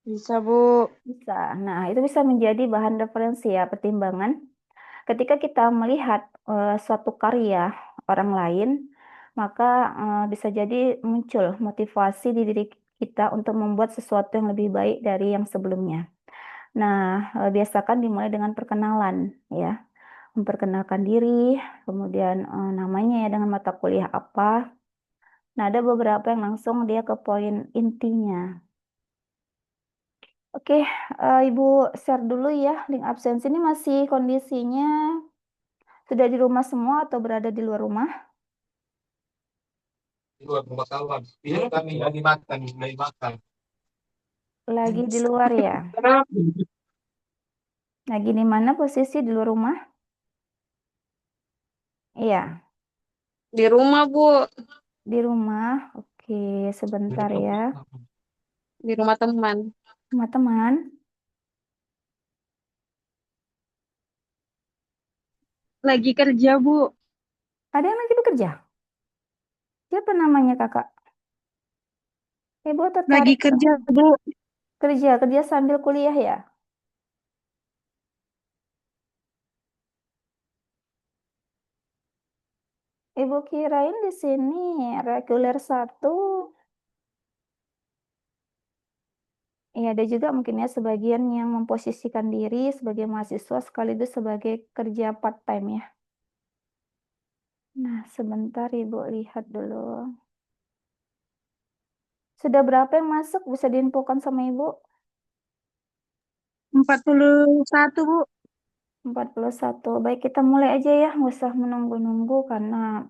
Bisa, Bu. Bisa. Nah, itu bisa menjadi bahan referensi ya, pertimbangan. Ketika kita melihat suatu karya orang lain, maka bisa jadi muncul motivasi di diri kita untuk membuat sesuatu yang lebih baik dari yang sebelumnya. Nah, biasakan dimulai dengan perkenalan, ya. Memperkenalkan diri, kemudian namanya ya dengan mata kuliah apa. Nah, ada beberapa yang langsung dia ke poin intinya. Oke, Ibu share dulu ya link absensi ini masih kondisinya sudah di rumah semua atau berada di luar rumah? Di luar rumah kawan. Iya, kami lagi makan, lagi makan. Lagi di luar ya. Lagi di mana posisi di luar rumah? Iya, Di rumah, Bu. di rumah. Oke, sebentar ya. Di rumah teman. Sama teman. Lagi kerja, Bu. Ada yang lagi bekerja? Siapa namanya kakak? Ibu Lagi tertarik kerja, Bu. kerja, kerja sambil kuliah ya? Ibu kirain di sini reguler satu. Iya, ada juga mungkin ya sebagian yang memposisikan diri sebagai mahasiswa sekaligus sebagai kerja part-time ya. Nah, sebentar Ibu lihat dulu. Sudah berapa yang masuk? Bisa diinfokan sama Ibu? 41, Bu. 41. Baik, kita mulai aja ya. Nggak usah menunggu-nunggu karena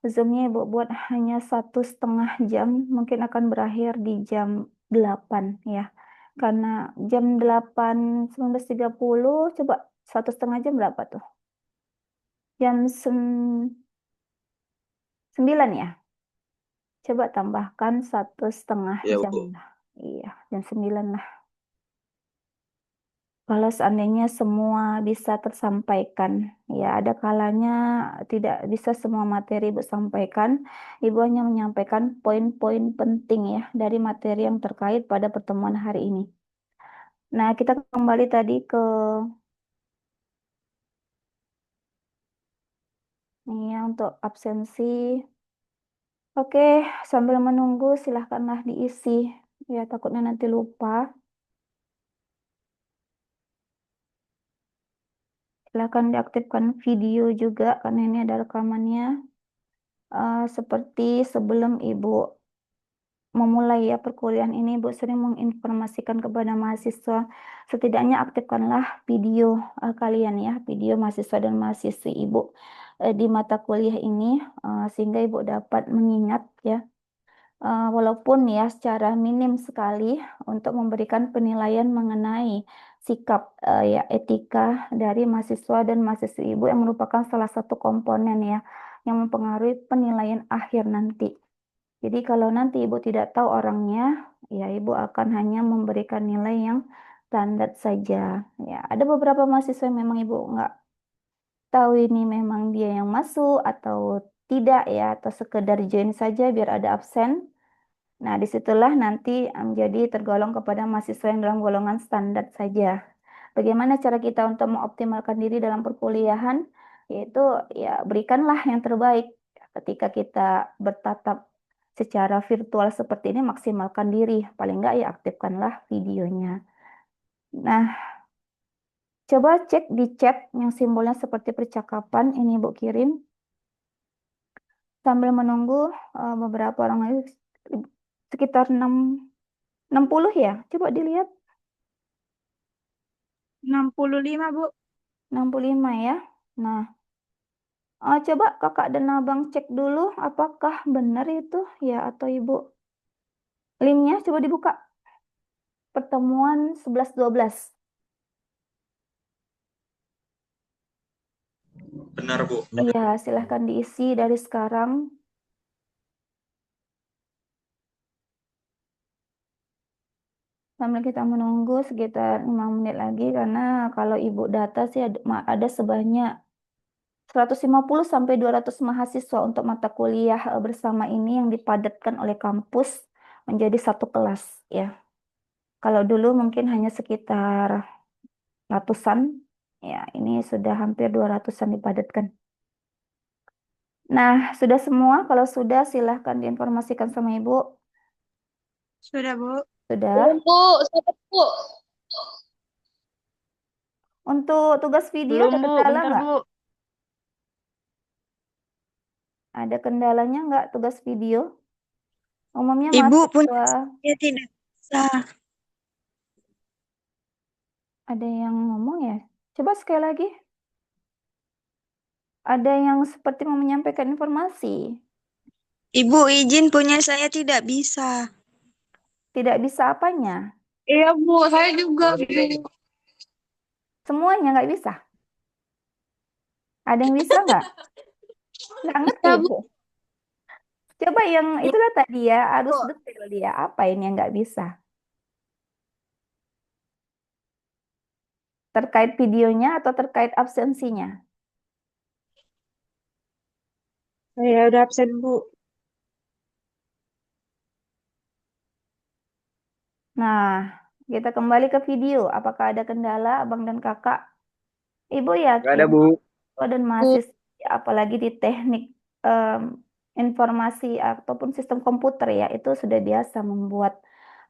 Zoom-nya Ibu buat hanya 1,5 jam. Mungkin akan berakhir di jam 8 ya. Karena jam 8, 19.30, coba 1,5 jam berapa tuh? Jam 9 ya. Coba tambahkan 1,5 jam Bu. lah. Iya, jam 9 lah. Kalau seandainya semua bisa tersampaikan, ya ada kalanya tidak bisa semua materi Ibu sampaikan. Ibu hanya menyampaikan poin-poin penting ya dari materi yang terkait pada pertemuan hari ini. Nah, kita kembali tadi ke ini ya untuk absensi. Oke, sambil menunggu silahkanlah diisi. Ya, takutnya nanti lupa. Silahkan diaktifkan video juga karena ini ada rekamannya. Seperti sebelum Ibu memulai ya perkuliahan ini, Ibu sering menginformasikan kepada mahasiswa, setidaknya aktifkanlah video kalian ya, video mahasiswa dan mahasiswi Ibu di mata kuliah ini, sehingga Ibu dapat mengingat ya, walaupun ya secara minim sekali untuk memberikan penilaian mengenai sikap ya etika dari mahasiswa dan mahasiswi Ibu yang merupakan salah satu komponen ya yang mempengaruhi penilaian akhir nanti. Jadi kalau nanti Ibu tidak tahu orangnya, ya Ibu akan hanya memberikan nilai yang standar saja. Ya, ada beberapa mahasiswa yang memang Ibu nggak tahu ini memang dia yang masuk atau tidak ya, atau sekedar join saja biar ada absen. Nah, disitulah nanti menjadi tergolong kepada mahasiswa yang dalam golongan standar saja. Bagaimana cara kita untuk mengoptimalkan diri dalam perkuliahan? Yaitu ya berikanlah yang terbaik. Ketika kita bertatap secara virtual seperti ini, maksimalkan diri. Paling enggak ya aktifkanlah videonya. Nah, coba cek di chat yang simbolnya seperti percakapan. Ini Ibu kirim. Sambil menunggu beberapa orang lagi sekitar 60 ya. Coba dilihat 65, Bu. 65 ya. Nah, coba kakak dan abang cek dulu apakah benar itu ya atau ibu. Linknya coba dibuka. Pertemuan 11-12. Benar, Bu. Iya, silahkan diisi dari sekarang. Sambil kita menunggu sekitar 5 menit lagi karena kalau ibu data sih ada sebanyak 150 sampai 200 mahasiswa untuk mata kuliah bersama ini yang dipadatkan oleh kampus menjadi satu kelas ya. Kalau dulu mungkin hanya sekitar ratusan, ya ini sudah hampir 200-an dipadatkan. Nah, sudah semua? Kalau sudah, silahkan diinformasikan sama Ibu. Sudah, Bu. Sudah. Bu, siapa Bu? Untuk tugas video Belum, ada Bu. kendala Bentar, nggak? Bu. Ada kendalanya nggak tugas video? Umumnya Ibu punya mahasiswa, saya tidak bisa. ada yang ngomong ya? Coba sekali lagi. Ada yang seperti mau menyampaikan informasi. Ibu izin punya saya tidak bisa. Tidak bisa apanya? Iya Bu, saya juga Bu. Semuanya nggak bisa? Ada yang bisa nggak? Nggak ngerti, Bisa Bu. Bu. Coba yang itulah tadi ya, harus Bu. detail dia. Apa ini yang nggak bisa? Terkait videonya atau terkait absensinya? Saya udah absen, Bu. Nah, kita kembali ke video. Apakah ada kendala, Abang dan Kakak? Ibu Nggak ada, yakin Bu. siswa dan mahasiswa, apalagi di teknik informasi ataupun sistem komputer ya, itu sudah biasa membuat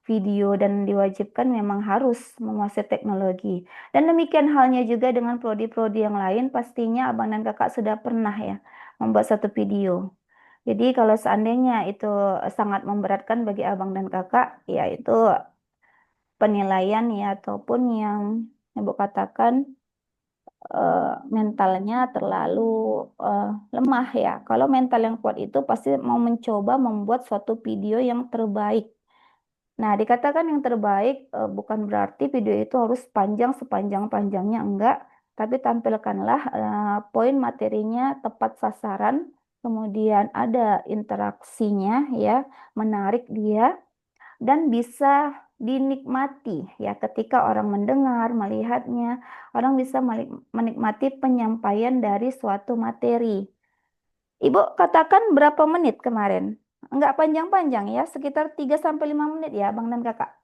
video dan diwajibkan memang harus menguasai teknologi. Dan demikian halnya juga dengan prodi-prodi yang lain, pastinya Abang dan Kakak sudah pernah ya membuat satu video. Jadi kalau seandainya itu sangat memberatkan bagi Abang dan Kakak, ya itu penilaian ya ataupun yang Ibu katakan mentalnya terlalu lemah ya. Kalau mental yang kuat itu pasti mau mencoba membuat suatu video yang terbaik. Nah, dikatakan yang terbaik bukan berarti video itu harus panjang sepanjang-panjangnya enggak, tapi tampilkanlah poin materinya tepat sasaran, kemudian ada interaksinya ya, menarik dia dan bisa dinikmati ya ketika orang mendengar, melihatnya, orang bisa menikmati penyampaian dari suatu materi. Ibu katakan berapa menit kemarin? Enggak panjang-panjang ya, sekitar 3 sampai 5 menit ya, Bang dan Kakak.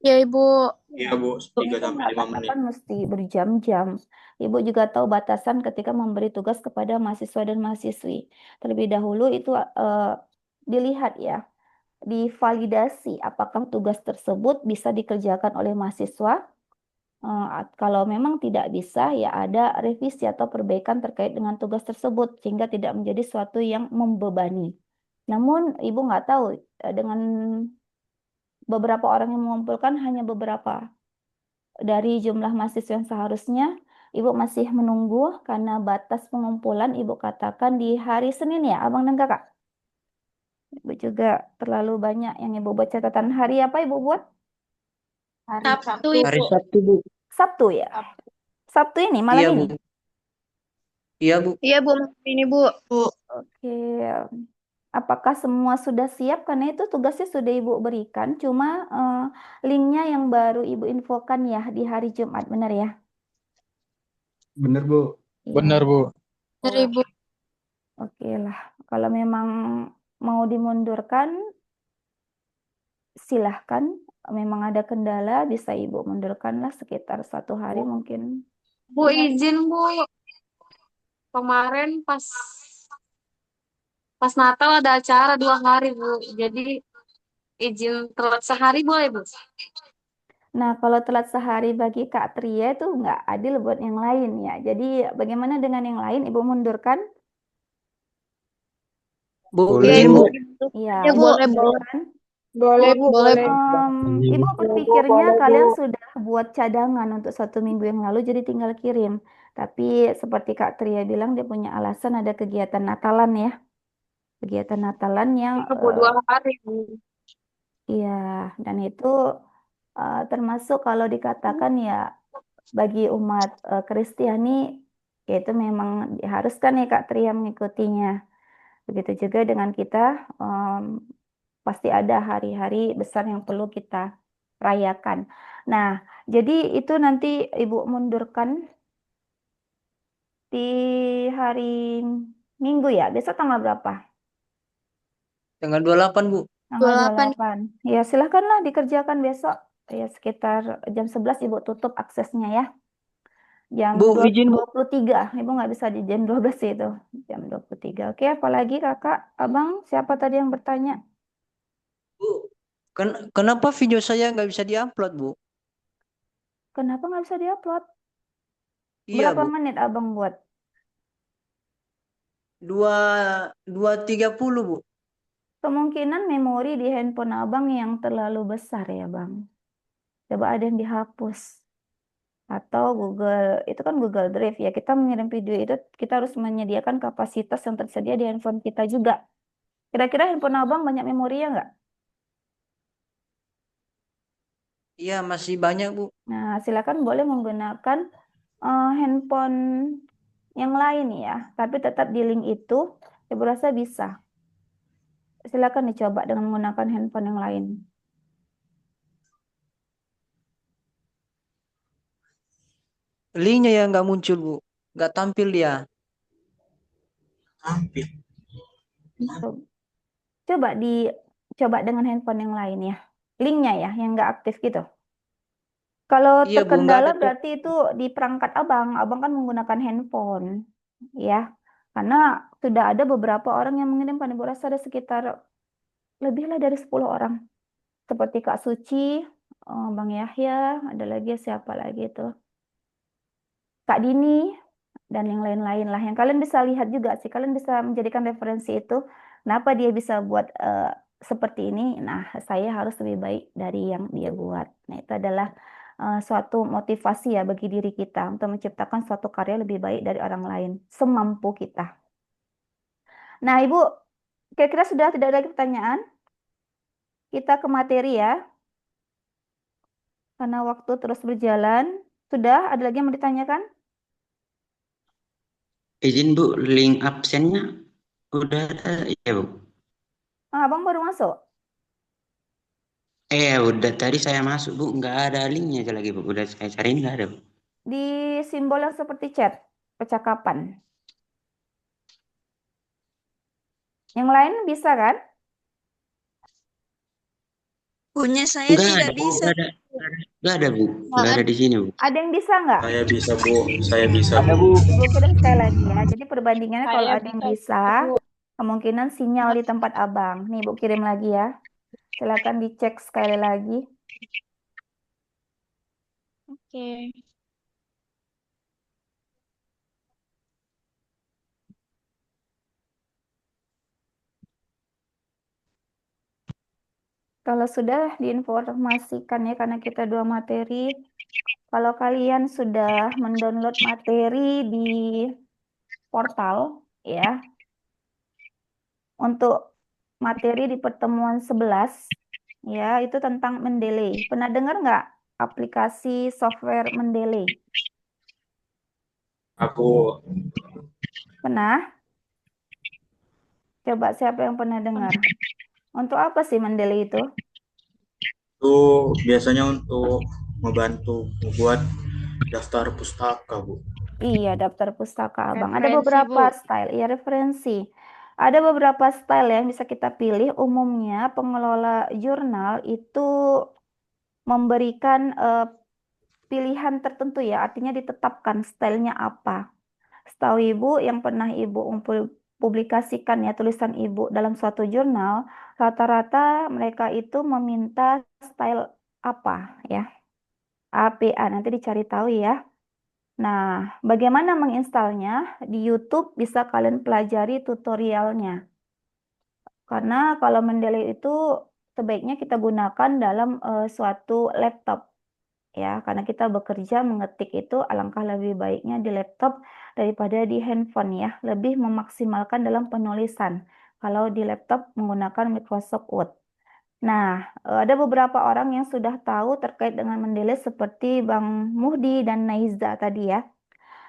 Ya Ibu. Iya, Bu. Ibu 3 itu sampai nggak 5 menit. katakan mesti berjam-jam. Ibu juga tahu batasan ketika memberi tugas kepada mahasiswa dan mahasiswi. Terlebih dahulu itu dilihat ya, divalidasi apakah tugas tersebut bisa dikerjakan oleh mahasiswa. Kalau memang tidak bisa, ya ada revisi atau perbaikan terkait dengan tugas tersebut sehingga tidak menjadi suatu yang membebani. Namun ibu nggak tahu dengan beberapa orang yang mengumpulkan hanya beberapa dari jumlah mahasiswa yang seharusnya. Ibu masih menunggu karena batas pengumpulan ibu katakan di hari Senin ya, Abang dan Kakak. Ibu juga terlalu banyak yang ibu buat catatan. Hari apa ibu buat? Sabtu Hari Ibu. Sabtu, Bu. Sabtu ya? Sabtu ini, malam Iya, ini? Bu. Iya, Bu. Iya Bu, ini Bu. Oke. Apakah semua sudah siap? Karena itu tugasnya sudah Ibu berikan, cuma linknya yang baru Ibu infokan ya di hari Jumat, benar ya? Bener, Bu. Iya. Bener, Bu. Benar Ibu. Oke lah. Kalau memang mau dimundurkan, silahkan. Memang ada kendala, bisa Ibu mundurkan lah sekitar 1 hari mungkin. Bu izin Bu. Kemarin pas Natal ada acara 2 hari Bu. Jadi izin telat sehari boleh Bu? Nah, kalau telat sehari bagi Kak Tria itu nggak adil buat yang lain ya. Jadi bagaimana dengan yang lain? Ibu mundurkan? Boleh, Iya Bu. Ibu. Iya, Ya Ibu boleh boleh. mundurkan. Boleh, Bu. Boleh Bu. Ibu berpikirnya kalian sudah buat cadangan untuk 1 minggu yang lalu, jadi tinggal kirim. Tapi seperti Kak Tria bilang, dia punya alasan ada kegiatan Natalan ya. Kegiatan Natalan yang, Iya Bu 2 hari Bu. iya, dan itu termasuk kalau dikatakan ya, bagi umat Kristiani, yaitu memang diharuskan ya Kak Tria mengikutinya. Begitu juga dengan kita, pasti ada hari-hari besar yang perlu kita rayakan. Nah, jadi itu nanti Ibu mundurkan di hari Minggu ya. Besok tanggal berapa? Tanggal 28, Bu. Tanggal 28. 28. Ya, silahkanlah dikerjakan besok. Ya sekitar jam 11 Ibu tutup aksesnya ya. Jam Bu, izin Bu. 23, Ibu nggak bisa di jam 12 itu. Jam 23. Oke, apalagi Kakak, Abang, siapa tadi yang bertanya? Bu, kenapa video saya nggak bisa diupload, Bu? Kenapa nggak bisa diupload? Iya, Berapa Bu. menit Abang buat? 2.30, Bu. Kemungkinan memori di handphone Abang yang terlalu besar ya, Bang. Coba ada yang dihapus. Atau Google, itu kan Google Drive ya. Kita mengirim video itu, kita harus menyediakan kapasitas yang tersedia di handphone kita juga. Kira-kira handphone Abang banyak memorinya nggak? Iya, masih banyak, Bu. Nah, silakan boleh menggunakan handphone yang lain ya. Tapi tetap di link itu, Ibu rasa bisa. Silakan dicoba dengan menggunakan handphone yang lain. Linknya yang nggak muncul, Bu. Nggak tampil dia. Hampir. Coba dengan handphone yang lain ya. Linknya ya, yang nggak aktif gitu. Kalau Iya, Bu. Nggak ada terkendala tuh. berarti itu di perangkat Abang. Abang kan menggunakan handphone. Ya, karena sudah ada beberapa orang yang mengirimkan. Ibu rasa ada sekitar lebih lah dari 10 orang. Seperti Kak Suci, Bang Yahya, ada lagi siapa lagi itu? Kak Dini, dan yang lain-lain lah. Yang kalian bisa lihat juga sih. Kalian bisa menjadikan referensi itu. Kenapa dia bisa buat seperti ini? Nah, saya harus lebih baik dari yang dia buat. Nah, itu adalah suatu motivasi ya bagi diri kita untuk menciptakan suatu karya lebih baik dari orang lain. Semampu kita. Nah, Ibu, kira-kira sudah tidak ada lagi pertanyaan? Kita ke materi ya. Karena waktu terus berjalan. Sudah? Ada lagi yang mau ditanyakan? Izin Bu, link absennya udah ada ya Bu? Abang baru masuk? Udah tadi saya masuk Bu, nggak ada linknya lagi Bu. Udah saya cari nggak ada Bu. Di simbol yang seperti chat, percakapan. Yang lain bisa kan? Punya saya Nggak tidak ada Bu, bisa. nggak ada Bu, nggak ada di sini Bu. Ada yang bisa nggak? Saya bisa, Bu. Saya bisa, Ada, Bu. Bu. Ibu kirim sekali lagi ya. Jadi perbandingannya kalau Saya ada yang bisa, kemungkinan sinyal di tempat Abang. Nih Ibu kirim lagi ya. Silakan dicek sekali lagi. Oke. Kalau sudah diinformasikan ya, karena kita 2 materi. Kalau kalian sudah mendownload materi di portal ya, untuk materi di pertemuan 11 ya, itu tentang Mendeley. Pernah dengar nggak aplikasi software Mendeley? Aku Pernah? Coba siapa yang pernah dengar? Untuk apa sih Mendeley itu? itu biasanya untuk membantu membuat daftar pustaka, Bu. Iya, daftar pustaka Abang. Ada Referensi, beberapa Bu. style, iya referensi. Ada beberapa style yang bisa kita pilih. Umumnya pengelola jurnal itu memberikan pilihan tertentu ya, artinya ditetapkan stylenya apa. Setahu Ibu yang pernah Ibu publikasikan ya tulisan Ibu dalam suatu jurnal, rata-rata mereka itu meminta style apa ya? APA, nanti dicari tahu ya. Nah, bagaimana menginstalnya? Di YouTube bisa kalian pelajari tutorialnya. Karena kalau Mendeley itu sebaiknya kita gunakan dalam suatu laptop. Ya, karena kita bekerja mengetik itu alangkah lebih baiknya di laptop daripada di handphone ya. Lebih memaksimalkan dalam penulisan kalau di laptop menggunakan Microsoft Word. Nah, ada beberapa orang yang sudah tahu terkait dengan Mendeley seperti Bang Muhdi dan Naiza tadi ya.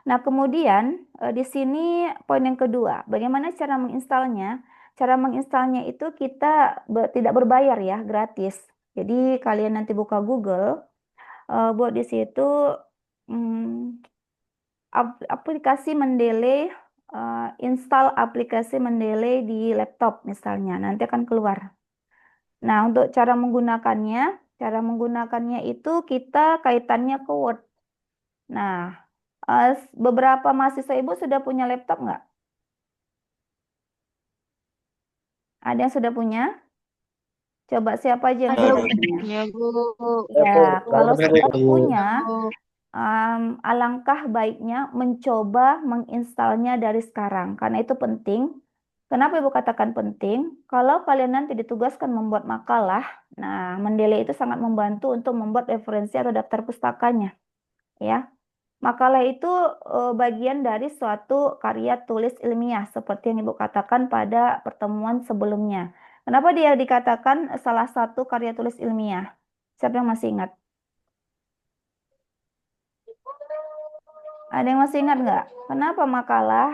Nah, kemudian di sini poin yang kedua, bagaimana cara menginstalnya? Cara menginstalnya itu kita tidak berbayar ya, gratis. Jadi kalian nanti buka Google, buat di situ aplikasi Mendeley, install aplikasi Mendeley di laptop misalnya, nanti akan keluar. Nah, untuk cara menggunakannya, Cara menggunakannya itu kita kaitannya ke Word. Nah, beberapa mahasiswa Ibu sudah punya laptop nggak? Ada yang sudah punya? Coba siapa aja yang Ada sudah punya? ya, Bu. Ya, kalau sudah punya, Bu. alangkah baiknya mencoba menginstalnya dari sekarang, karena itu penting. Kenapa Ibu katakan penting? Kalau kalian nanti ditugaskan membuat makalah, nah Mendeley itu sangat membantu untuk membuat referensi atau daftar pustakanya, ya. Makalah itu bagian dari suatu karya tulis ilmiah, seperti yang Ibu katakan pada pertemuan sebelumnya. Kenapa dia dikatakan salah satu karya tulis ilmiah? Siapa yang masih ingat? Ada yang masih ingat nggak? Kenapa makalah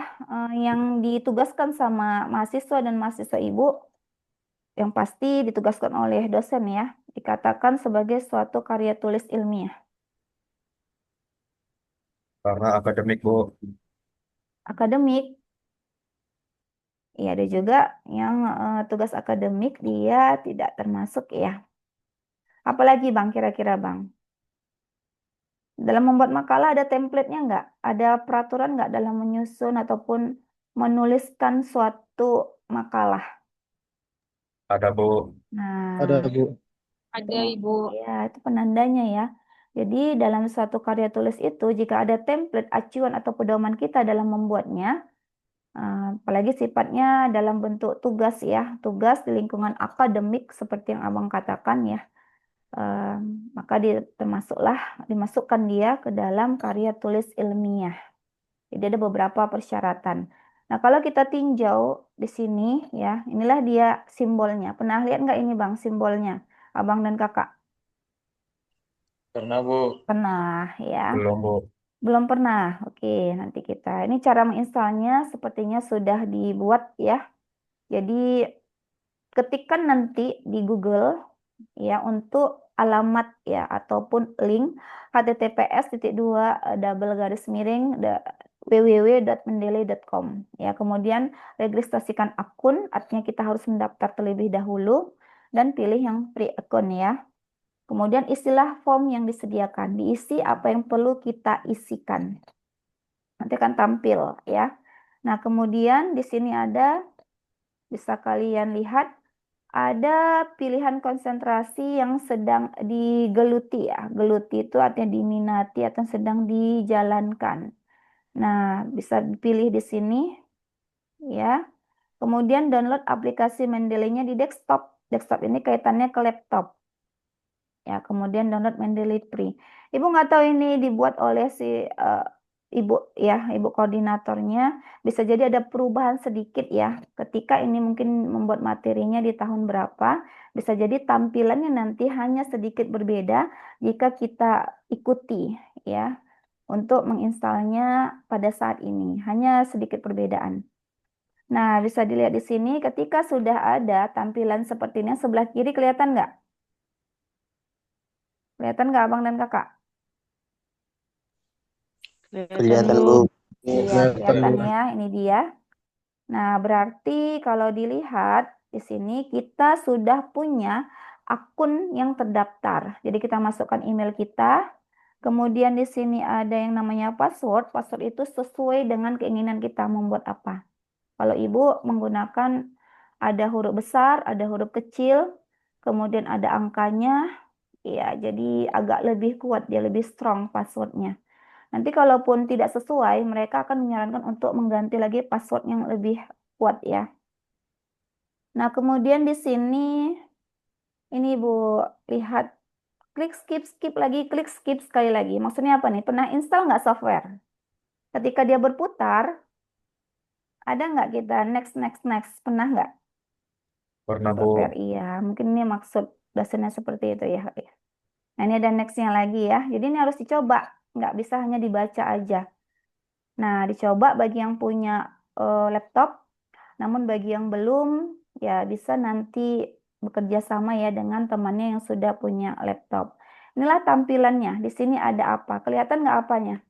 yang ditugaskan sama mahasiswa dan mahasiswa Ibu, yang pasti ditugaskan oleh dosen ya, dikatakan sebagai suatu karya tulis ilmiah? Karena akademik, Bu. Akademik. Ya, ada juga yang tugas akademik dia tidak termasuk ya. Apalagi Bang, kira-kira Bang? Dalam membuat makalah ada template-nya nggak? Ada peraturan nggak dalam menyusun ataupun menuliskan suatu makalah? Ada, Bu. Nah, Bu. Ada, Ibu. ya, itu penandanya ya. Jadi dalam suatu karya tulis itu, jika ada template, acuan atau pedoman kita dalam membuatnya, apalagi sifatnya dalam bentuk tugas ya, tugas di lingkungan akademik seperti yang Abang katakan ya, maka dimasukkan dia ke dalam karya tulis ilmiah. Jadi ada beberapa persyaratan. Nah, kalau kita tinjau di sini ya, inilah dia simbolnya. Pernah lihat nggak ini Bang simbolnya, Abang dan Kakak? Pernah, Bu. Pernah ya. Belum, Bu. Belum pernah. Oke, nanti kita. Ini cara menginstalnya sepertinya sudah dibuat ya. Jadi ketikkan nanti di Google ya untuk alamat ya ataupun link https://www.mendeley.com ya. Kemudian registrasikan akun, artinya kita harus mendaftar terlebih dahulu dan pilih yang free account ya. Kemudian istilah form yang disediakan, diisi apa yang perlu kita isikan. Nanti akan tampil ya. Nah, kemudian di sini bisa kalian lihat ada pilihan konsentrasi yang sedang digeluti ya. Geluti itu artinya diminati atau sedang dijalankan. Nah, bisa dipilih di sini ya. Kemudian download aplikasi Mendeley-nya di desktop. Desktop ini kaitannya ke laptop. Ya, kemudian download Mendeley Free. Ibu nggak tahu ini dibuat oleh si ibu ya, ibu koordinatornya. Bisa jadi ada perubahan sedikit ya. Ketika ini mungkin membuat materinya di tahun berapa, bisa jadi tampilannya nanti hanya sedikit berbeda jika kita ikuti ya untuk menginstalnya pada saat ini. Hanya sedikit perbedaan. Nah, bisa dilihat di sini ketika sudah ada tampilan seperti ini, sebelah kiri kelihatan nggak? Kelihatan nggak Abang dan Kakak? Kelihatan, Bu. Iya, kelihatan ya, ini dia. Nah, berarti kalau dilihat di sini kita sudah punya akun yang terdaftar. Jadi kita masukkan email kita. Kemudian di sini ada yang namanya password. Password itu sesuai dengan keinginan kita membuat apa. Kalau Ibu menggunakan ada huruf besar, ada huruf kecil, kemudian ada angkanya. Ya, jadi agak lebih kuat, dia lebih strong passwordnya. Nanti kalaupun tidak sesuai, mereka akan menyarankan untuk mengganti lagi password yang lebih kuat ya. Nah, kemudian di sini, ini Bu, lihat, klik skip lagi, klik skip sekali lagi. Maksudnya apa nih? Pernah install nggak software? Ketika dia berputar, ada nggak kita next? Pernah nggak? Pernah, Bu. Software, iya. Mungkin ini maksud dosennya seperti itu ya. Nah, ini ada next-nya lagi ya. Jadi ini harus dicoba. Nggak bisa hanya dibaca aja. Nah, dicoba bagi yang punya laptop. Namun bagi yang belum, ya bisa nanti bekerja sama ya dengan temannya yang sudah punya laptop. Inilah tampilannya. Di sini ada apa? Kelihatan nggak apanya?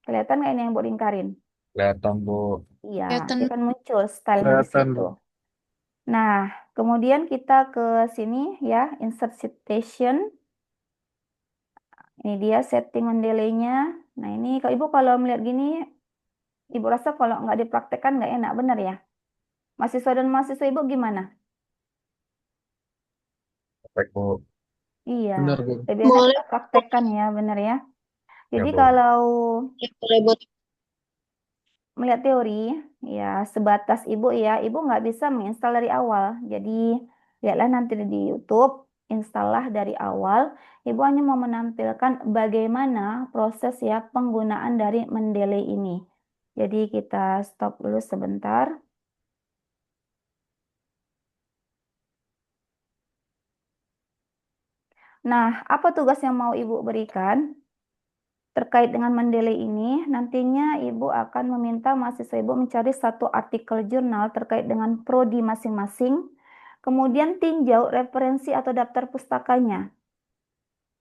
Kelihatan nggak ini yang buat lingkarin? Kelihatan, Bu. Iya, Kelihatan. dia kan muncul stylenya di Kelihatan, situ. Bu. Nah, Kemudian kita ke sini ya, insert citation. Ini dia setting mendelay-nya. Nah ini Ibu kalau melihat gini, Ibu rasa kalau nggak dipraktekkan nggak enak, benar ya? Mahasiswa dan mahasiswa Ibu gimana? Perfect, Bu. Iya, Benar, Bu. lebih enak Boleh. kita praktekkan ya, benar ya. Ya, Jadi Bu. kalau Boleh, Bu. melihat teori, ya sebatas Ibu ya, Ibu nggak bisa menginstal dari awal. Jadi lihatlah nanti di YouTube, installah dari awal. Ibu hanya mau menampilkan bagaimana proses ya penggunaan dari Mendeley ini. Jadi kita stop dulu sebentar. Nah, apa tugas yang mau Ibu berikan? Terkait dengan Mendeley ini, nantinya Ibu akan meminta mahasiswa Ibu mencari satu artikel jurnal terkait dengan prodi masing-masing, kemudian tinjau referensi atau daftar pustakanya.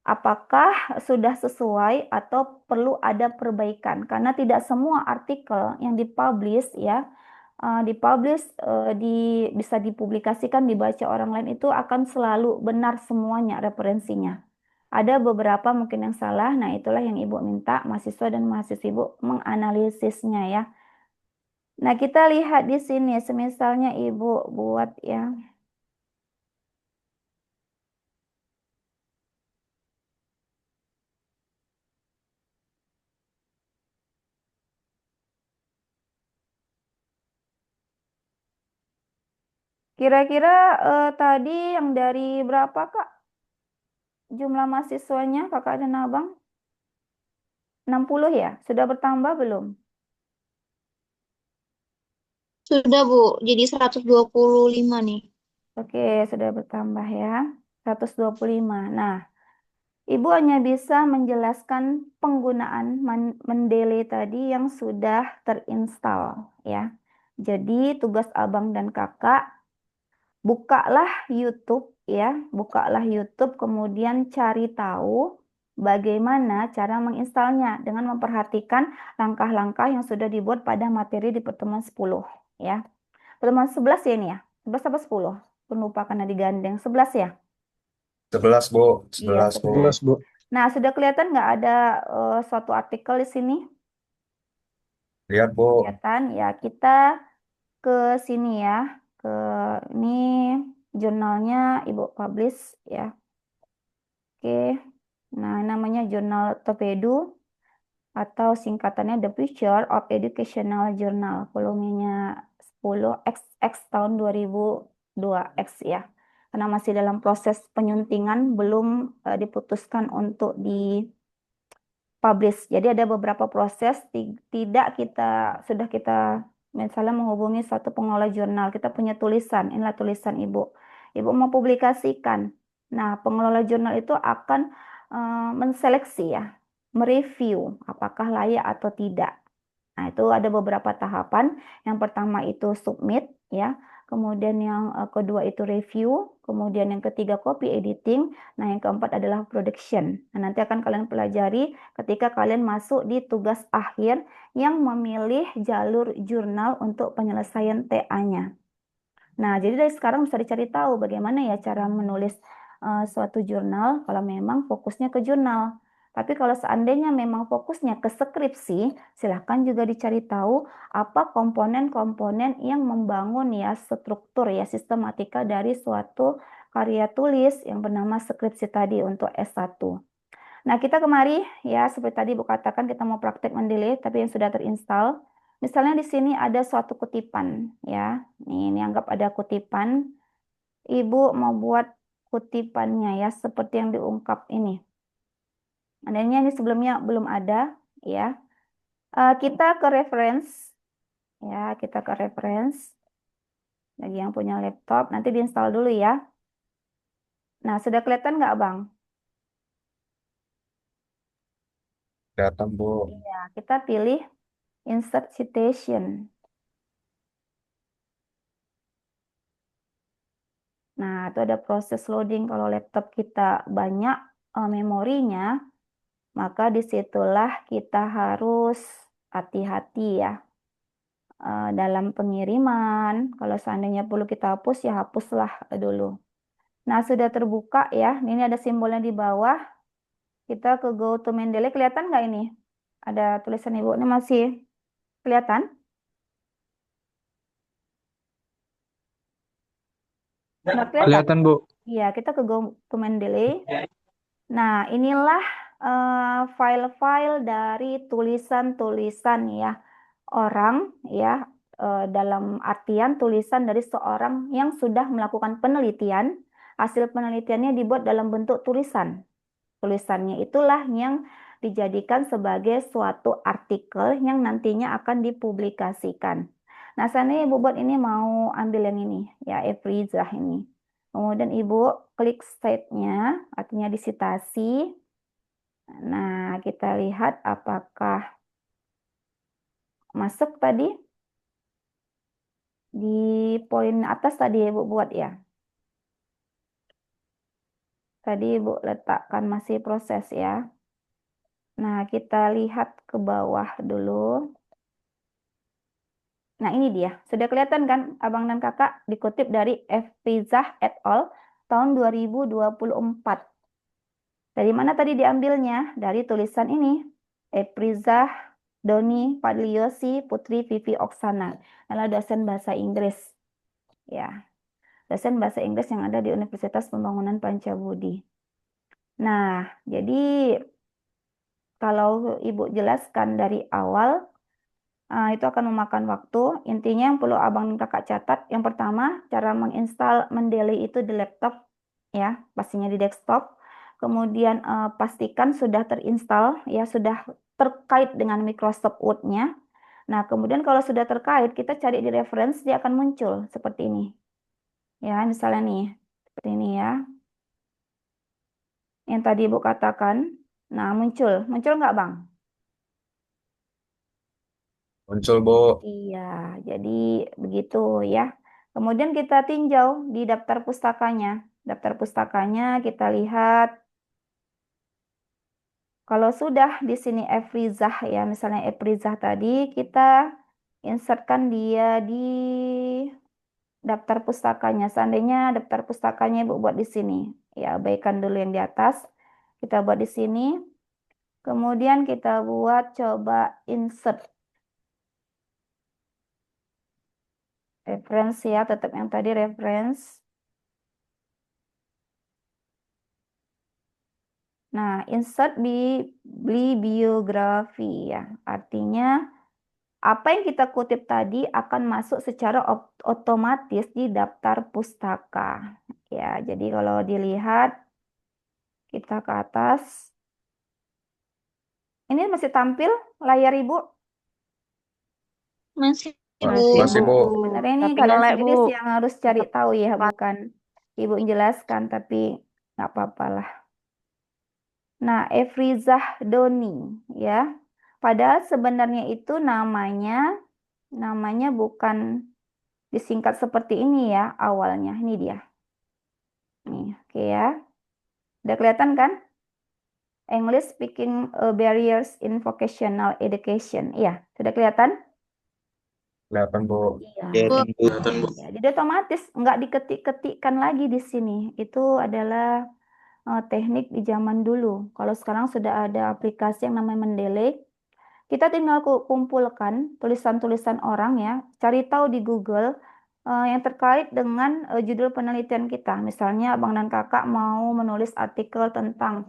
Apakah sudah sesuai atau perlu ada perbaikan? Karena tidak semua artikel yang dipublish ya, bisa dipublikasikan, dibaca orang lain itu akan selalu benar semuanya referensinya. Ada beberapa mungkin yang salah, nah itulah yang Ibu minta mahasiswa dan mahasiswa Ibu menganalisisnya ya. Nah kita lihat di sini, semisalnya Ibu buat ya. Kira-kira tadi yang dari berapa Kak? Jumlah mahasiswanya Kakak dan Abang? 60 ya? Sudah bertambah belum? Sudah, Bu. Jadi 125 nih. Oke, sudah bertambah ya. 125. Nah, Ibu hanya bisa menjelaskan penggunaan Mendeley tadi yang sudah terinstall ya. Jadi tugas Abang dan Kakak, bukalah YouTube ya, bukalah YouTube kemudian cari tahu bagaimana cara menginstalnya dengan memperhatikan langkah-langkah yang sudah dibuat pada materi di pertemuan 10 ya. Pertemuan 11 ya ini ya. 11 apa 10? Lupa karena digandeng. 11 ya? 11, Bu. Iya, 11, Bu. 11. Bu. Nah, sudah kelihatan nggak ada suatu artikel di sini? Lihat, Bu. Kelihatan ya, kita ke sini ya. Ke ini jurnalnya Ibu publish ya. Oke. Nah, namanya jurnal Topedu atau singkatannya The Future of Educational Journal. Volumenya 10 XX tahun 2002 X ya. Karena masih dalam proses penyuntingan, belum diputuskan untuk publish. Jadi ada beberapa proses tidak sudah kita misalnya menghubungi suatu pengelola jurnal, kita punya tulisan, inilah tulisan Ibu. Ibu mau publikasikan. Nah, pengelola jurnal itu akan menseleksi ya, mereview apakah layak atau tidak. Nah, itu ada beberapa tahapan. Yang pertama itu submit ya. Kemudian yang kedua itu review, kemudian yang ketiga copy editing, nah yang keempat adalah production. Nah, nanti akan kalian pelajari ketika kalian masuk di tugas akhir yang memilih jalur jurnal untuk penyelesaian TA-nya. Nah, jadi dari sekarang bisa dicari tahu bagaimana ya cara menulis suatu jurnal kalau memang fokusnya ke jurnal. Tapi kalau seandainya memang fokusnya ke skripsi, silahkan juga dicari tahu apa komponen-komponen yang membangun ya struktur ya sistematika dari suatu karya tulis yang bernama skripsi tadi untuk S1. Nah, kita kemari ya seperti tadi Bu katakan kita mau praktek Mendeley tapi yang sudah terinstall. Misalnya di sini ada suatu kutipan ya. Ini anggap ada kutipan. Ibu mau buat kutipannya ya seperti yang diungkap ini. Adanya ini sebelumnya belum ada ya. Kita ke reference ya, kita ke reference. Bagi yang punya laptop nanti diinstal dulu ya. Nah, sudah kelihatan nggak Bang? Kelihatan, Bu. Ya, kita pilih insert citation. Nah, itu ada proses loading. Kalau laptop kita banyak memorinya, maka disitulah kita harus hati-hati ya. dalam pengiriman. Kalau seandainya perlu kita hapus, ya hapuslah dulu. Nah, sudah terbuka ya. Ini ada simbolnya di bawah. Kita ke Go to Mendeley. Kelihatan nggak ini? Ada tulisan Ibu. Ini masih kelihatan? Nggak kelihatan? Kelihatan, Bu. Iya, kita ke Go to Mendeley. Nah, inilah file-file dari tulisan-tulisan ya orang ya, dalam artian tulisan dari seorang yang sudah melakukan penelitian. Hasil penelitiannya dibuat dalam bentuk tulisan. Tulisannya itulah yang dijadikan sebagai suatu artikel yang nantinya akan dipublikasikan. Nah, seandainya Ibu buat ini mau ambil yang ini ya, Efrizah ini. Kemudian Ibu klik state-nya, artinya disitasi. Nah, kita lihat apakah masuk tadi di poin atas tadi Ibu buat ya. Tadi Ibu letakkan masih proses ya. Nah, kita lihat ke bawah dulu. Nah, ini dia. Sudah kelihatan kan, Abang dan Kakak dikutip dari Efrizah et al. Tahun 2024. Dari mana tadi diambilnya? Dari tulisan ini. Efrizah Doni Fadliosi Putri Vivi Oksana. Adalah dosen bahasa Inggris. Ya, dosen bahasa Inggris yang ada di Universitas Pembangunan Pancabudi. Nah, jadi kalau Ibu jelaskan dari awal, itu akan memakan waktu. Intinya yang perlu Abang dan Kakak catat, yang pertama, cara menginstal Mendeley itu di laptop, ya, pastinya di desktop. Kemudian pastikan sudah terinstall, ya, sudah terkait dengan Microsoft Word-nya. Nah, kemudian kalau sudah terkait, kita cari di reference, dia akan muncul seperti ini. Ya, misalnya nih, seperti ini ya. Yang tadi Ibu katakan, nah muncul nggak Bang? Muncul, Bu. Iya, jadi begitu ya. Kemudian kita tinjau di daftar pustakanya. Daftar pustakanya kita lihat kalau sudah di sini Efrizah ya, misalnya Efrizah tadi kita insertkan dia di daftar pustakanya. Seandainya daftar pustakanya Ibu buat di sini. Ya, abaikan dulu yang di atas. Kita buat di sini. Kemudian kita buat coba insert reference ya, tetap yang tadi reference. Nah, insert bibliografi ya. Artinya apa yang kita kutip tadi akan masuk secara otomatis di daftar pustaka. Ya, jadi kalau dilihat kita ke atas. Ini masih tampil layar Ibu? Masih, Masih, Bu. Sebenarnya ini Tapi kalian nge-lag, sendiri Bu. sih yang harus cari tahu ya, bukan Ibu yang jelaskan, tapi nggak apa-apa lah. Nah, Efrizah Doni ya. Padahal sebenarnya itu namanya bukan disingkat seperti ini ya awalnya. Ini dia. Nih, oke ya. Udah kelihatan kan? English Speaking Barriers in Vocational Education. Iya, sudah kelihatan? Kelihatan, Bu. Iya. Kelihatan, Bu. Ya, jadi otomatis nggak diketik-ketikkan lagi di sini. Itu adalah teknik di zaman dulu. Kalau sekarang sudah ada aplikasi yang namanya Mendeley, kita tinggal kumpulkan tulisan-tulisan orang ya, cari tahu di Google yang terkait dengan judul penelitian kita. Misalnya Abang dan Kakak mau menulis artikel tentang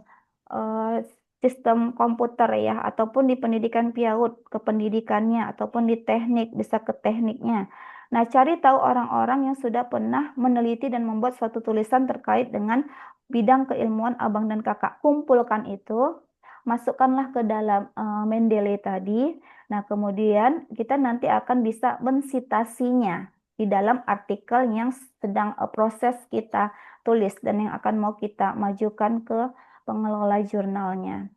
sistem komputer ya, ataupun di pendidikan PIAUD, ke pendidikannya, ataupun di teknik, bisa ke tekniknya. Nah, cari tahu orang-orang yang sudah pernah meneliti dan membuat suatu tulisan terkait dengan bidang keilmuan Abang dan Kakak. Kumpulkan itu, masukkanlah ke dalam Mendeley tadi. Nah, kemudian kita nanti akan bisa mensitasinya di dalam artikel yang sedang proses kita tulis dan yang akan mau kita majukan ke pengelola jurnalnya.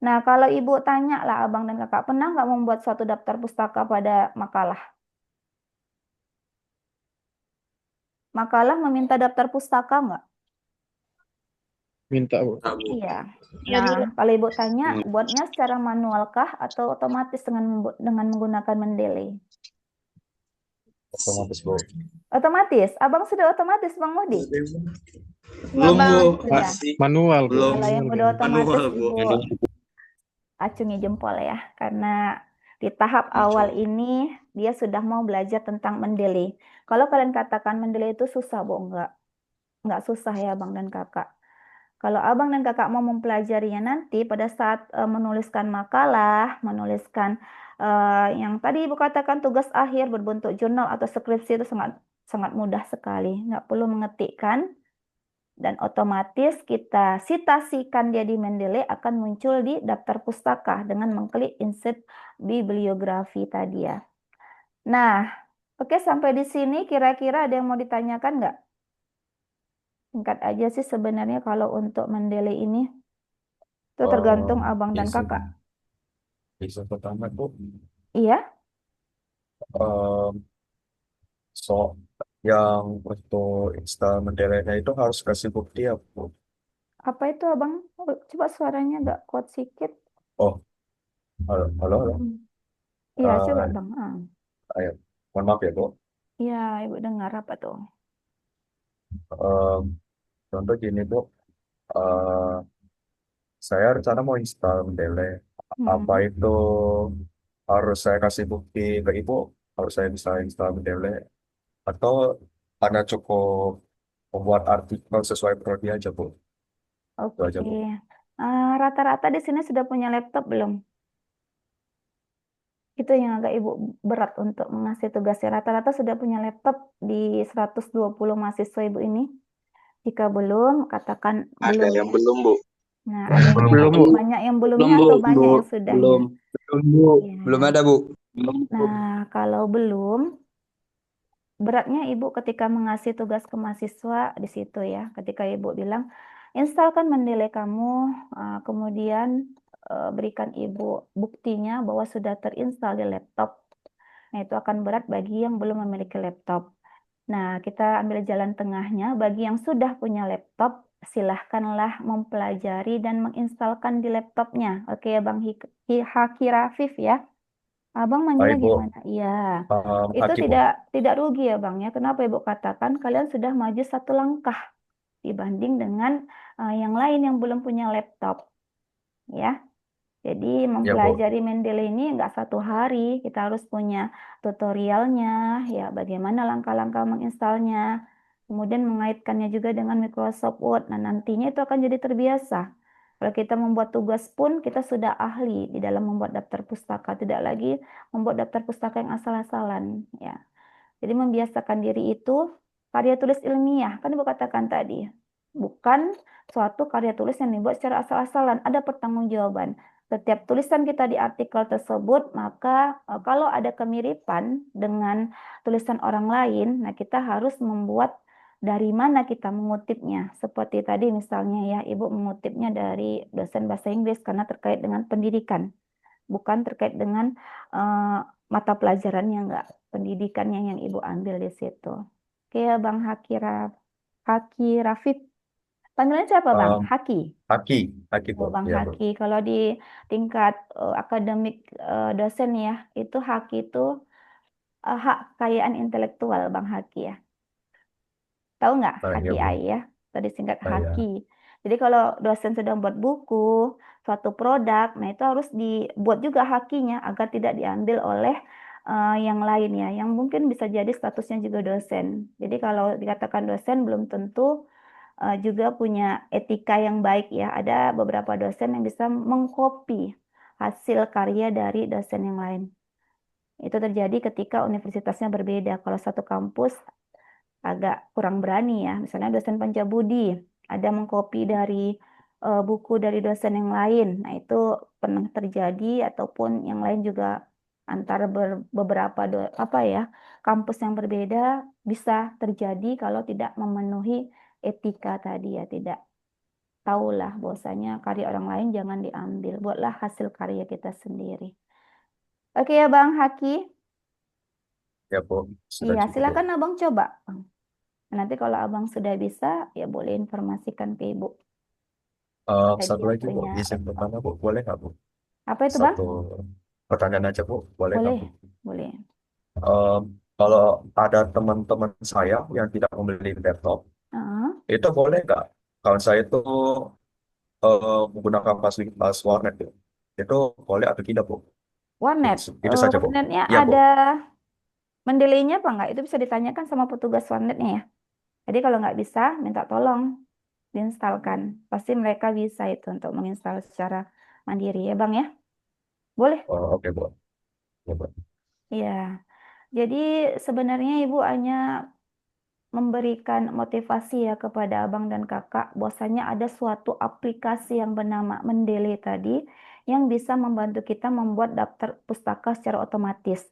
Nah, kalau Ibu tanya lah Abang dan Kakak, pernah nggak membuat suatu daftar pustaka pada makalah? Makalah meminta daftar pustaka nggak? Minta, Bu. Iya. Nah, kalau Ibu tanya, buatnya secara manual kah atau otomatis dengan menggunakan Mendeley? Otomatis, Bu. Otomatis. Abang sudah otomatis, Bang Mudi? Belum, Bang, Bu. sudah. Masih. Manual, Bu. Belum. Kalau yang udah otomatis, Manual, Bu. Ibu acungi jempol ya, karena di tahap awal ini dia sudah mau belajar tentang mendelay. Kalau kalian katakan mendelay itu susah, Bu, enggak susah ya, Abang dan Kakak. Kalau Abang dan Kakak mau mempelajarinya nanti pada saat menuliskan makalah, menuliskan yang tadi Ibu katakan tugas akhir berbentuk jurnal atau skripsi itu sangat mudah sekali, nggak perlu mengetikkan. Dan otomatis kita sitasikan dia di Mendeley akan muncul di daftar pustaka dengan mengklik insert bibliografi tadi ya. Nah, oke sampai di sini kira-kira ada yang mau ditanyakan nggak? Singkat aja sih sebenarnya kalau untuk Mendeley ini. Itu tergantung abang dan kakak. Bisa pertama, Bu. Iya? So, yang untuk install Mendeley-nya itu harus kasih bukti ya, Bu. Apa itu abang? Coba suaranya agak kuat sedikit. Oh, halo. Iya, coba bang. Ayo, mohon maaf ya, Bu. Iya, Ibu dengar apa tuh? Contoh gini, Bu. Saya rencana mau install Mendeley. Apa itu harus saya kasih bukti ke Ibu? Harus saya bisa install Mendeley? Atau hanya cukup membuat artikel sesuai prodi aja, Bu? Itu aja, Bu. Rata-rata di sini sudah punya laptop belum? Itu yang agak Ibu berat untuk mengasih tugasnya. Rata-rata sudah punya laptop di 120 mahasiswa Ibu ini. Jika belum, katakan Ada belum yang ya. belum, Bu. Nah, ada yang Belum, Bu. banyak yang belumnya Belum, Bu. atau banyak Bu. yang sudahnya? Belum. Iya. Belum ada, Bu. Nah, kalau belum, beratnya Ibu ketika mengasih tugas ke mahasiswa di situ ya. Ketika Ibu bilang, instalkan Mendeley kamu, kemudian berikan Ibu buktinya bahwa sudah terinstall di laptop. Nah, itu akan berat bagi yang belum memiliki laptop. Nah, kita ambil jalan tengahnya. Bagi yang sudah punya laptop, silahkanlah mempelajari dan menginstalkan di laptopnya. Oke ya Bang Haki Rafif ya. Abang manggilnya Baik, Bu. gimana? Iya. Itu Haki, Bu. tidak rugi ya Bang ya. Kenapa Ibu katakan kalian sudah maju satu langkah dibanding dengan yang lain yang belum punya laptop. Ya. Jadi mempelajari Mendeley ini nggak satu hari, kita harus punya tutorialnya, ya bagaimana langkah-langkah menginstalnya, kemudian mengaitkannya juga dengan Microsoft Word. Nah nantinya itu akan jadi terbiasa. Kalau kita membuat tugas pun kita sudah ahli di dalam membuat daftar pustaka, tidak lagi membuat daftar pustaka yang asal-asalan. Ya, jadi membiasakan diri itu karya tulis ilmiah, kan Ibu katakan tadi, bukan suatu karya tulis yang dibuat secara asal-asalan, ada pertanggungjawaban. Setiap tulisan kita di artikel tersebut, maka kalau ada kemiripan dengan tulisan orang lain, nah kita harus membuat dari mana kita mengutipnya. Seperti tadi misalnya ya, Ibu mengutipnya dari dosen bahasa Inggris karena terkait dengan pendidikan, bukan terkait dengan mata pelajarannya, enggak, pendidikannya yang Ibu ambil di situ. Oke ya Bang Haki Rafif. Panggilannya siapa Bang? Haki. Haki, Bu. Bang Ya, Bu. Haki. Kalau di tingkat akademik dosen ya, itu Haki itu hak kekayaan intelektual Bang Haki ya. Tahu nggak Haki Iya, Bu. AI ya? Tadi singkat Iya. Haki. Jadi kalau dosen sudah membuat buku, suatu produk, nah itu harus dibuat juga hakinya agar tidak diambil oleh yang lain ya, yang mungkin bisa jadi statusnya juga dosen. Jadi kalau dikatakan dosen belum tentu juga punya etika yang baik ya. Ada beberapa dosen yang bisa mengcopy hasil karya dari dosen yang lain. Itu terjadi ketika universitasnya berbeda. Kalau satu kampus agak kurang berani ya. Misalnya dosen Pancabudi ada mengcopy dari buku dari dosen yang lain. Nah, itu pernah terjadi ataupun yang lain juga antara beberapa kampus yang berbeda bisa terjadi kalau tidak memenuhi etika tadi ya, tidak tahulah bahwasanya karya orang lain jangan diambil, buatlah hasil karya kita sendiri. Oke ya Bang Haki. Ya, Bu. Sudah Iya, cukup, Bu. silakan Abang coba. Nanti kalau Abang sudah bisa, ya boleh informasikan ke Ibu. Satu yang lagi, Bu. punya Izin pertama, Bu. Boleh nggak, Bu? Apa itu Bang? Satu pertanyaan aja, Bu. Boleh nggak, Boleh, Bu? boleh. kalau ada teman-teman saya yang tidak membeli laptop, Ah, itu boleh nggak? Kalau saya itu menggunakan fasilitas warnet ya. Itu boleh atau tidak, Bu? warnet. Itu saja, Bu. Warnetnya Iya, Bu. ada mendelainya apa enggak? Itu bisa ditanyakan sama petugas warnetnya ya. Jadi kalau nggak bisa, minta tolong diinstalkan. Pasti mereka bisa itu untuk menginstal secara mandiri ya Bang ya. Boleh? Oh, oke, Bu. Ya, Bu. Iya. Jadi sebenarnya Ibu hanya memberikan motivasi ya kepada abang dan kakak bahwasanya ada suatu aplikasi yang bernama Mendeley tadi yang bisa membantu kita membuat daftar pustaka secara otomatis.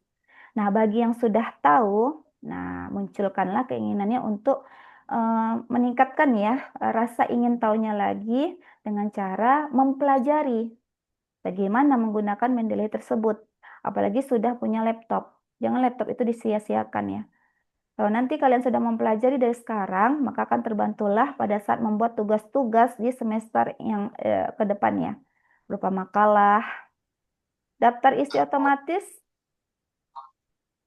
Nah, bagi yang sudah tahu, nah munculkanlah keinginannya untuk meningkatkan ya rasa ingin tahunya lagi dengan cara mempelajari bagaimana menggunakan Mendeley tersebut. Apalagi sudah punya laptop. Jangan laptop itu disia-siakan ya. Kalau nanti kalian sudah mempelajari dari sekarang, maka akan terbantulah pada saat membuat tugas-tugas di semester yang ke depannya. Berupa makalah, daftar isi otomatis,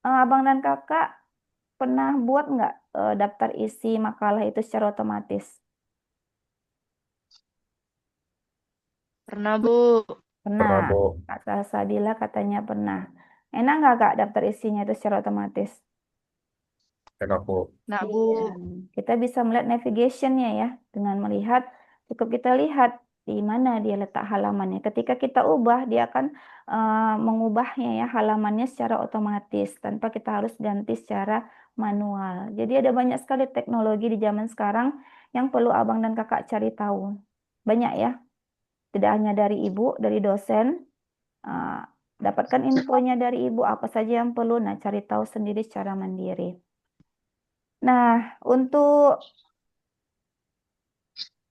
abang dan kakak pernah buat nggak daftar isi makalah itu secara otomatis? Pernah, Bu. Pernah. Pernah, Bu. Kak Salsabila katanya pernah. Enak nggak Kak daftar isinya itu secara otomatis? Enak, Bu. Nah, Iya, Bu. kita bisa melihat navigation-nya ya, dengan melihat, cukup kita lihat di mana dia letak halamannya. Ketika kita ubah, dia akan mengubahnya ya, halamannya secara otomatis, tanpa kita harus ganti secara manual. Jadi ada banyak sekali teknologi di zaman sekarang yang perlu abang dan kakak cari tahu. Banyak ya, tidak hanya dari ibu, dari dosen, uh, dapatkan infonya dari ibu, apa saja yang perlu, nah cari tahu sendiri secara mandiri. Nah, untuk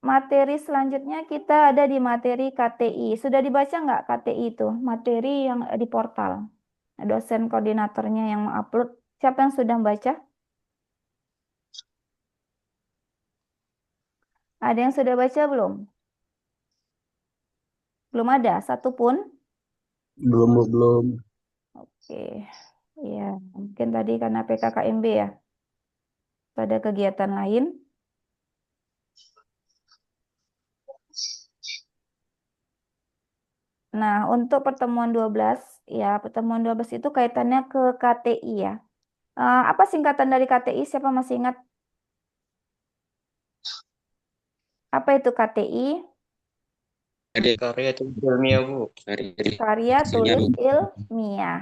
materi selanjutnya kita ada di materi KTI. Sudah dibaca nggak KTI itu? Materi yang di portal. Dosen koordinatornya yang mengupload. Siapa yang sudah membaca? Ada yang sudah baca belum? Belum ada, satupun? Belum, Bu, belum. Oke. Ya, mungkin tadi karena PKKMB ya. Pada kegiatan lain. Nah, untuk pertemuan 12, ya pertemuan 12 itu kaitannya ke KTI ya. Apa singkatan dari KTI? Siapa masih ingat? Apa itu KTI? Ada karya tulis ilmiah, Bu. Karya Hasilnya, tulis Bu. ilmiah.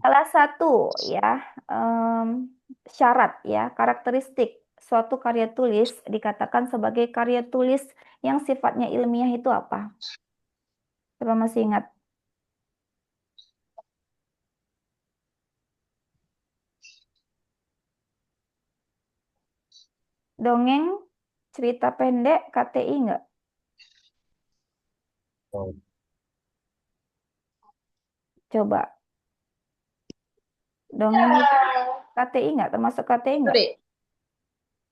Salah satu ya syarat ya karakteristik suatu karya tulis dikatakan sebagai karya tulis yang sifatnya ilmiah itu apa? Coba masih ingat? Dongeng, cerita pendek, KTI enggak? Oh, Coba. Dongeng itu KTI enggak? Termasuk KTI enggak?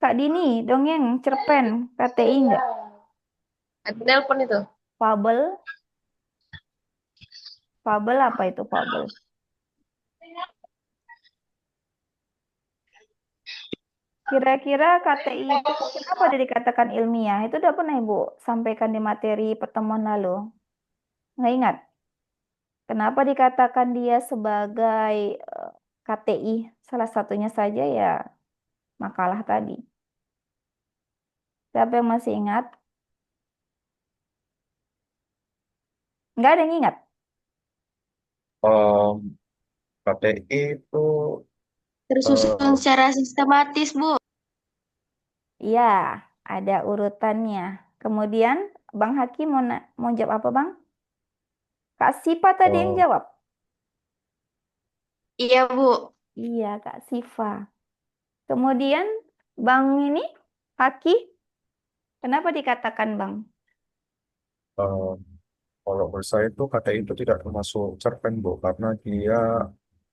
Kak Dini, dongeng, cerpen, KTI enggak? Ada nelpon itu. Fabel? Fabel apa itu fabel? Kira-kira KTI itu kenapa dia dikatakan ilmiah? Itu udah pernah Ibu sampaikan di materi pertemuan lalu. Nggak ingat? Kenapa dikatakan dia sebagai KTI? Salah satunya saja ya makalah tadi. Siapa yang masih ingat? Nggak ada yang ingat? KTI itu Tersusun secara sistematis, Bu. Iya, ada urutannya. Kemudian Bang Hakim mau jawab apa Bang? Kak Sipa tadi yang eh, jawab. Iya, Bu. Iya, Kak Siva. Kemudian Bang ini, Haki, kenapa dikatakan Bang? eh, kalau menurut saya itu KTI itu tidak termasuk cerpen, Bu, karena dia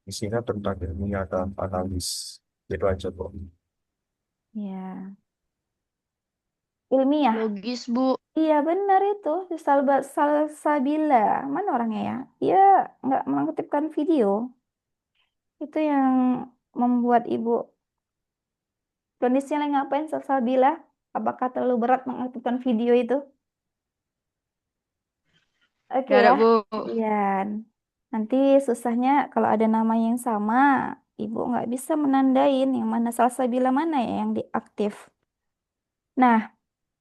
isinya tentang ilmiah dan analis. Gitu aja, Bu. Ya, ilmiah. Logis, Bu. Iya benar itu, si Salsabila. Mana orangnya ya? Dia nggak mengaktifkan video. Itu yang membuat Ibu kondisinya lagi ngapain Salsabila? Apakah terlalu berat mengaktifkan video itu? Oke Gak ada, ya. Bu. Iya. Nanti susahnya kalau ada nama yang sama, Ibu nggak bisa menandain yang mana Salsabila mana ya yang diaktif. Nah,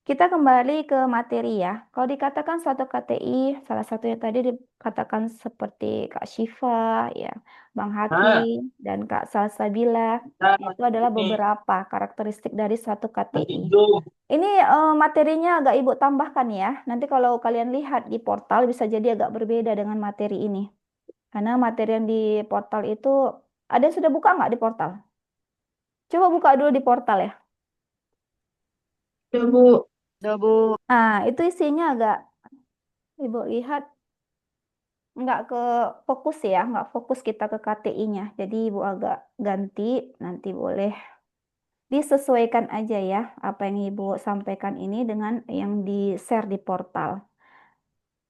kita kembali ke materi ya. Kalau dikatakan suatu KTI, salah satunya tadi dikatakan seperti Kak Syifa, ya, Bang Haki, dan Kak Salsabila. Itu adalah beberapa karakteristik dari suatu KTI. Ini materinya agak Ibu tambahkan ya. Nanti kalau kalian lihat di portal bisa jadi agak berbeda dengan materi ini. Karena materi yang di portal itu, ada yang sudah buka nggak di portal? Coba buka dulu di portal ya. Udah, Bu. Udah, Bu. Nah, itu isinya agak Ibu lihat nggak ke fokus ya, nggak fokus kita ke KTI-nya. Jadi Ibu agak ganti, nanti boleh disesuaikan aja ya apa yang Ibu sampaikan ini dengan yang di-share di portal.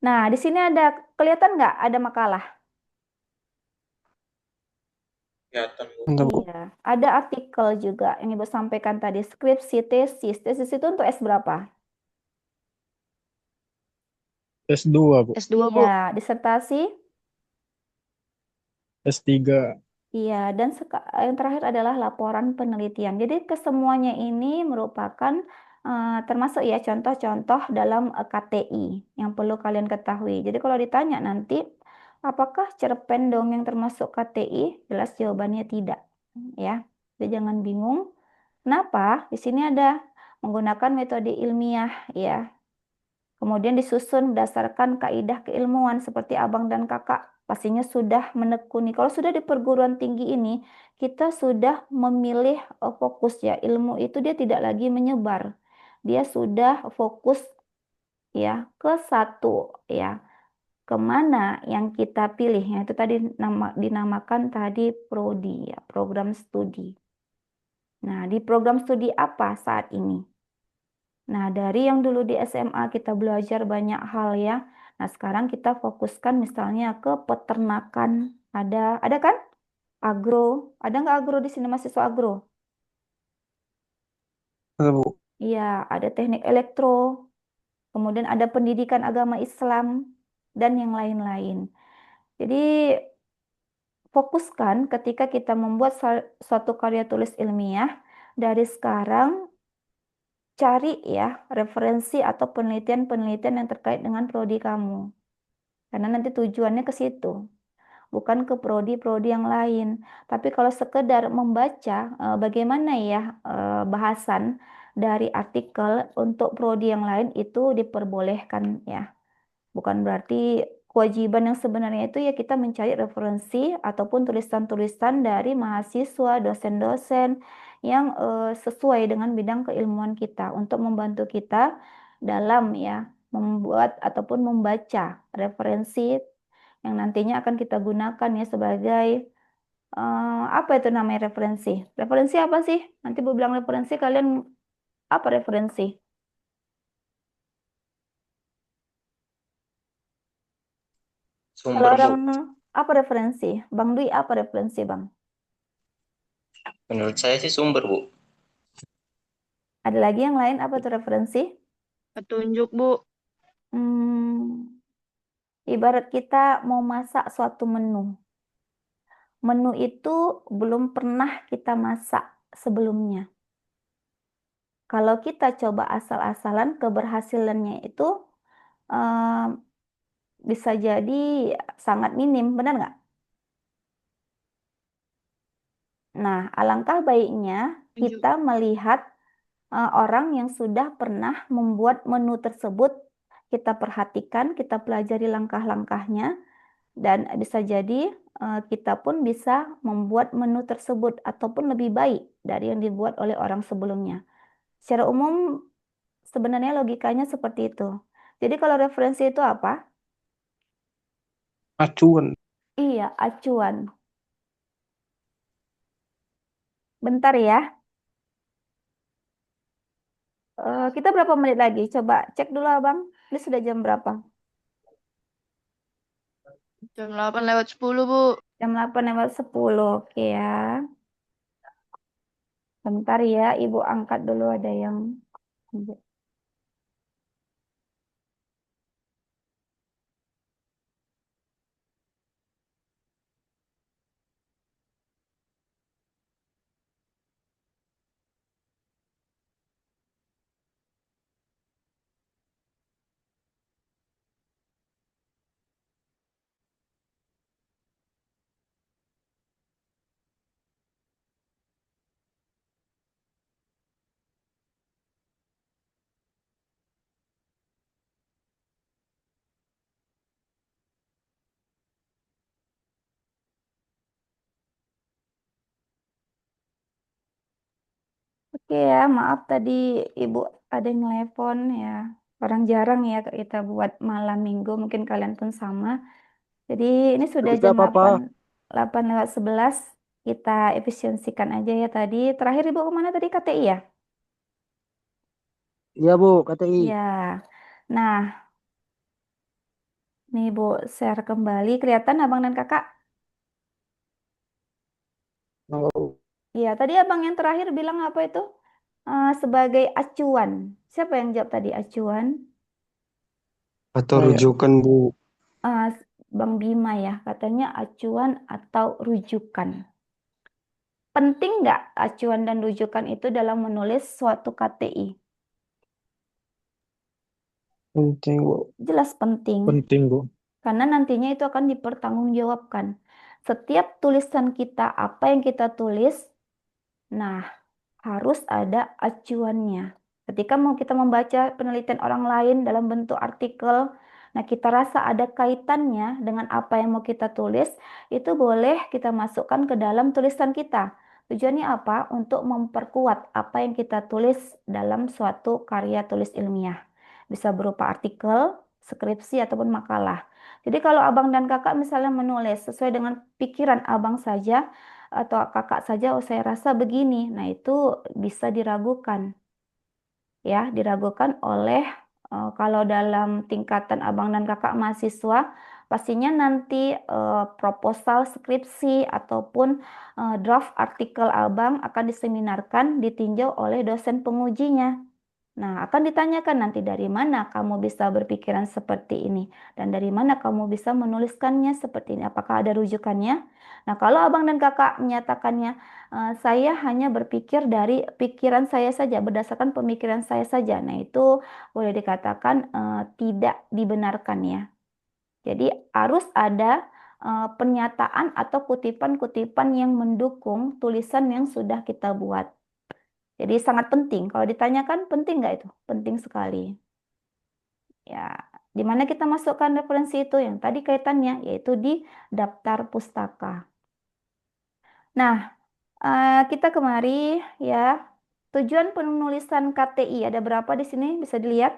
Nah, di sini ada kelihatan nggak ada makalah? Untuk Iya, ada artikel juga yang Ibu sampaikan tadi, skripsi, tesis. Tesis itu untuk S berapa? S2, Bu. S2, Bu. Iya, disertasi. S3. Iya, dan yang terakhir adalah laporan penelitian. Jadi kesemuanya ini merupakan termasuk ya contoh-contoh dalam KTI yang perlu kalian ketahui. Jadi kalau ditanya nanti, apakah cerpen dongeng termasuk KTI? Jelas jawabannya tidak. Ya, jadi jangan bingung. Kenapa? Di sini ada menggunakan metode ilmiah ya. Kemudian disusun berdasarkan kaidah keilmuan seperti abang dan kakak pastinya sudah menekuni. Kalau sudah di perguruan tinggi ini, kita sudah memilih fokus ya. Ilmu itu dia tidak lagi menyebar. Dia sudah fokus ya ke satu ya. Kemana yang kita pilih? Itu tadi dinamakan tadi prodi ya, program studi. Nah, di program studi apa saat ini? Nah, dari yang dulu di SMA kita belajar banyak hal ya. Nah, sekarang kita fokuskan misalnya ke peternakan. Ada kan? Agro. Ada nggak agro di sini mahasiswa agro? Bu. Iya, ada teknik elektro. Kemudian ada pendidikan agama Islam dan yang lain-lain. Jadi, fokuskan ketika kita membuat suatu karya tulis ilmiah dari sekarang cari ya referensi atau penelitian-penelitian yang terkait dengan prodi kamu. Karena nanti tujuannya ke situ, bukan ke prodi-prodi yang lain. Tapi kalau sekedar membaca bagaimana ya bahasan dari artikel untuk prodi yang lain itu diperbolehkan ya. Bukan berarti kewajiban yang sebenarnya itu ya kita mencari referensi ataupun tulisan-tulisan dari mahasiswa, dosen-dosen yang sesuai dengan bidang keilmuan kita untuk membantu kita dalam ya membuat ataupun membaca referensi yang nantinya akan kita gunakan ya sebagai apa itu namanya referensi? Referensi apa sih? Nanti Bu bilang referensi, kalian apa referensi? Kalau Sumber, orang Bu. apa referensi? Bang Dwi apa referensi, Bang? Menurut saya sih sumber, Bu. Ada lagi yang lain apa tuh referensi? Petunjuk, Bu. Hmm, ibarat kita mau masak suatu menu. Menu itu belum pernah kita masak sebelumnya. Kalau kita coba asal-asalan, keberhasilannya itu bisa jadi sangat minim, benar nggak? Nah, alangkah baiknya kita melihat orang yang sudah pernah membuat menu tersebut, kita perhatikan, kita pelajari langkah-langkahnya, dan bisa jadi kita pun bisa membuat menu tersebut ataupun lebih baik dari yang dibuat oleh orang sebelumnya. Secara umum sebenarnya logikanya seperti itu. Jadi kalau referensi itu apa? Acuan. Iya, acuan. Bentar ya. Kita berapa menit lagi? Coba cek dulu Abang. Ini sudah jam berapa? Jam 8 lewat 10, Bu. Jam 8 lewat 10. Oke ya. Bentar ya, Ibu angkat dulu ada yang. Oke ya, maaf tadi Ibu ada yang nelpon ya. Orang jarang ya kita buat malam minggu, mungkin kalian pun sama. Jadi ini sudah Tidak jam apa-apa. 8:11. Kita efisiensikan aja ya tadi. Terakhir Ibu kemana tadi, KTI ya? Iya Bu, KTI. Ya. Nah, nih Ibu share kembali. Kelihatan abang dan kakak? Oh, Iya, tadi abang yang terakhir bilang apa itu? Sebagai acuan. Siapa yang jawab tadi acuan? atau Saya. rujukan Bu. Eh, Bang Bima ya, katanya acuan atau rujukan. Penting nggak acuan dan rujukan itu dalam menulis suatu KTI? Penting Bu. Jelas penting, Penting Bu. karena nantinya itu akan dipertanggungjawabkan. Setiap tulisan kita, apa yang kita tulis, nah harus ada acuannya. Ketika mau kita membaca penelitian orang lain dalam bentuk artikel, nah kita rasa ada kaitannya dengan apa yang mau kita tulis, itu boleh kita masukkan ke dalam tulisan kita. Tujuannya apa? Untuk memperkuat apa yang kita tulis dalam suatu karya tulis ilmiah. Bisa berupa artikel, skripsi, ataupun makalah. Jadi kalau abang dan kakak misalnya menulis sesuai dengan pikiran abang saja, atau kakak saja, oh saya rasa begini. Nah, itu bisa diragukan. Ya, diragukan oleh kalau dalam tingkatan abang dan kakak mahasiswa, pastinya nanti proposal skripsi ataupun draft artikel abang akan diseminarkan, ditinjau oleh dosen pengujinya. Nah, akan ditanyakan nanti dari mana kamu bisa berpikiran seperti ini dan dari mana kamu bisa menuliskannya seperti ini. Apakah ada rujukannya? Nah, kalau abang dan kakak menyatakannya, saya hanya berpikir dari pikiran saya saja, berdasarkan pemikiran saya saja. Nah, itu boleh dikatakan tidak dibenarkan ya. Jadi harus ada pernyataan atau kutipan-kutipan yang mendukung tulisan yang sudah kita buat. Jadi sangat penting. Kalau ditanyakan penting nggak itu? Penting sekali. Ya, di mana kita masukkan referensi itu yang tadi kaitannya, yaitu di daftar pustaka. Nah, kita kemari ya. Tujuan penulisan KTI ada berapa di sini? Bisa dilihat?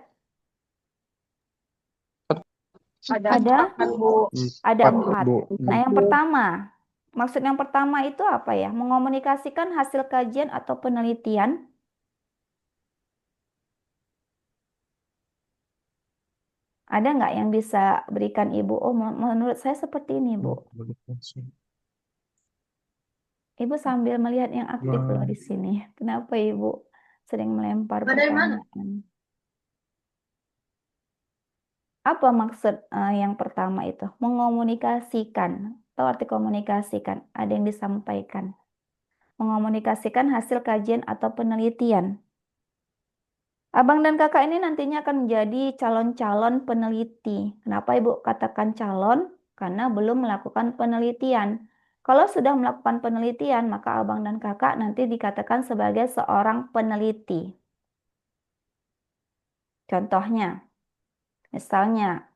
Ada Ada? kan, Bu. Ada 4 4. Bu. Nah, yang pertama, maksud yang pertama itu apa ya? Mengomunikasikan hasil kajian atau penelitian. Ada nggak yang bisa berikan Ibu? Oh, menurut saya seperti ini, Bu. Ibu sambil melihat yang aktif loh di sini. Kenapa Ibu sering melempar pertanyaan? Apa maksud yang pertama itu? Mengomunikasikan atau arti komunikasikan. Ada yang disampaikan. Mengomunikasikan hasil kajian atau penelitian. Abang dan kakak ini nantinya akan menjadi calon-calon peneliti. Kenapa Ibu katakan calon? Karena belum melakukan penelitian. Kalau sudah melakukan penelitian, maka abang dan kakak nanti dikatakan sebagai seorang peneliti. Contohnya, misalnya,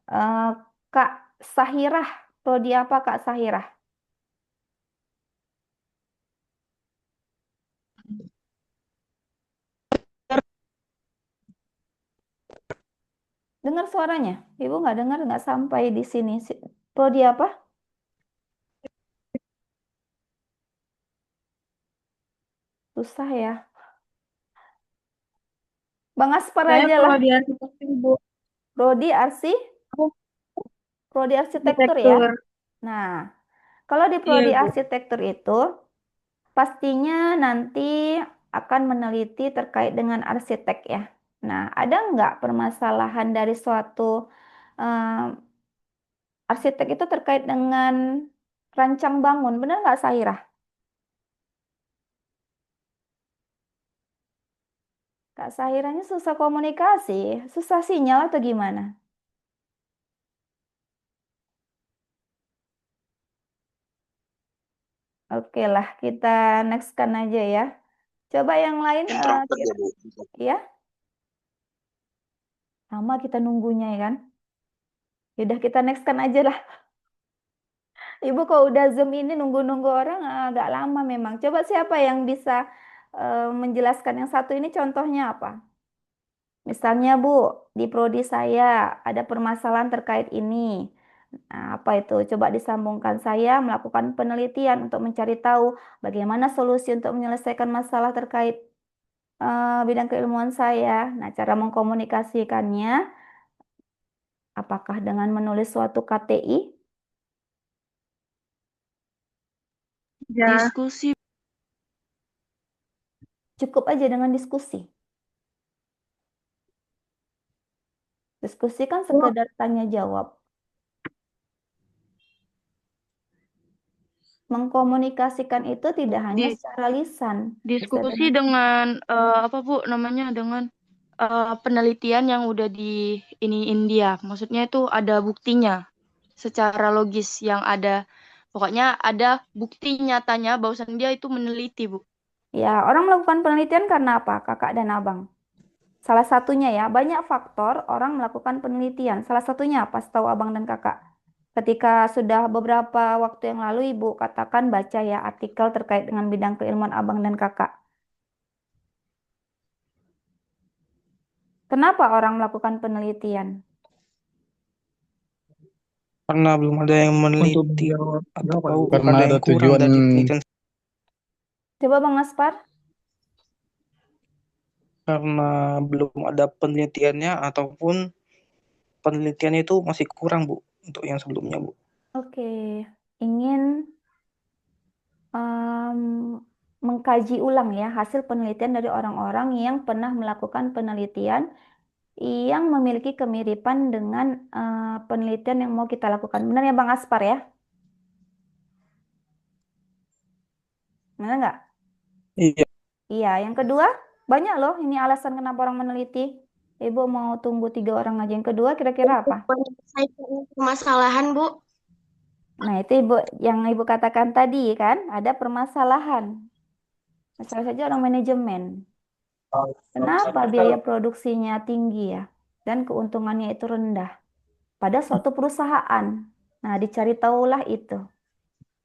Kak Sahirah, prodi apa Kak Sahirah? Dengar suaranya? Ibu nggak dengar, nggak sampai di sini. Prodi apa? Susah ya. Bang Aspar Saya aja lah. kalau di arsitektur, Bu. Prodi Arsi? Aku Prodi arsitektur ya. arsitektur. Nah, kalau di Iya, prodi Bu. arsitektur itu pastinya nanti akan meneliti terkait dengan arsitek ya. Nah, ada nggak permasalahan dari suatu eh, arsitek itu terkait dengan rancang bangun? Benar nggak, Sairah? Kak Sahiranya susah komunikasi, susah sinyal atau gimana? Oke lah, kita nextkan aja ya. Coba yang lain, ya, sama kita nunggunya ya kan. Yaudah kita nextkan aja lah. Ibu kalau udah Zoom ini nunggu-nunggu orang agak lama memang. Coba siapa yang bisa menjelaskan yang satu ini contohnya apa? Misalnya Bu, di prodi saya ada permasalahan terkait ini. Nah, apa itu? Coba disambungkan saya melakukan penelitian untuk mencari tahu bagaimana solusi untuk menyelesaikan masalah terkait bidang keilmuan saya. Nah, cara mengkomunikasikannya apakah dengan menulis suatu KTI? Ya. Diskusi. Cukup aja dengan diskusi. Diskusi kan sekedar tanya jawab. Mengkomunikasikan itu tidak hanya secara lisan. Diskusi dengan apa Bu namanya dengan penelitian yang udah di India. Maksudnya itu ada buktinya secara logis yang ada. Pokoknya ada bukti nyatanya bahwasan dia itu meneliti, Bu. Ya, orang melakukan penelitian karena apa, kakak dan abang? Salah satunya ya, banyak faktor orang melakukan penelitian. Salah satunya apa, setahu abang dan kakak? Ketika sudah beberapa waktu yang lalu ibu katakan baca ya artikel terkait dengan bidang keilmuan abang dan kakak. Kenapa orang melakukan penelitian? Karena belum ada yang meneliti atau Karena ada ada yang kurang tujuan dari penelitian. Coba Bang Aspar. Karena belum ada penelitiannya ataupun penelitiannya itu masih kurang, Bu, untuk yang sebelumnya, Bu. Oke, ingin mengkaji ulang ya hasil penelitian dari orang-orang yang pernah melakukan penelitian yang memiliki kemiripan dengan penelitian yang mau kita lakukan. Benar ya Bang Aspar ya? Benar nggak? Iya. Iya, yang kedua, banyak loh ini alasan kenapa orang meneliti. Ibu mau tunggu 3 orang aja. Yang kedua kira-kira apa? Menyelesaikan permasalahan, Bu. Nah, itu yang Ibu katakan tadi kan, ada permasalahan. Misalnya saja orang manajemen. Kenapa biaya produksinya tinggi ya? Dan keuntungannya itu rendah pada suatu perusahaan. Nah, dicari tahulah itu.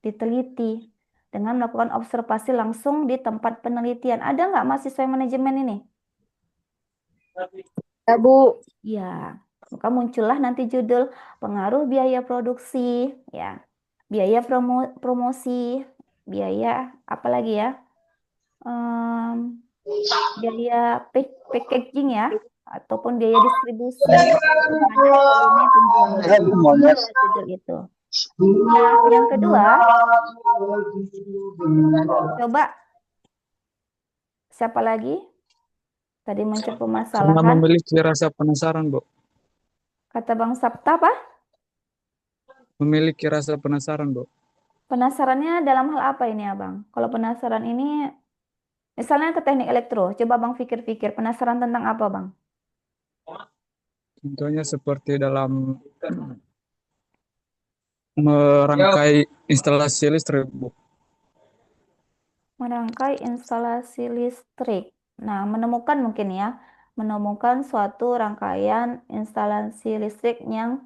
Diteliti dengan melakukan observasi langsung di tempat penelitian. Ada nggak mahasiswa yang manajemen ini? Ya, Bu. Ya, maka muncullah nanti judul pengaruh biaya produksi, ya, biaya promosi, biaya apa lagi ya? Biaya packaging ya, ataupun biaya distribusi terhadap volume penjualan. Itulah judul itu. Nah, yang kedua, coba siapa lagi? Tadi muncul Karena permasalahan. memiliki rasa penasaran, Bu. Kata Bang Sabta apa? Memiliki rasa penasaran, Bu. Penasarannya dalam hal apa ini, Abang? Kalau penasaran ini, misalnya ke teknik elektro, coba Bang pikir-pikir, penasaran tentang apa, Bang? Contohnya seperti dalam merangkai instalasi listrik, Bu. Merangkai instalasi listrik. Nah, menemukan mungkin ya, menemukan suatu rangkaian instalasi listrik yang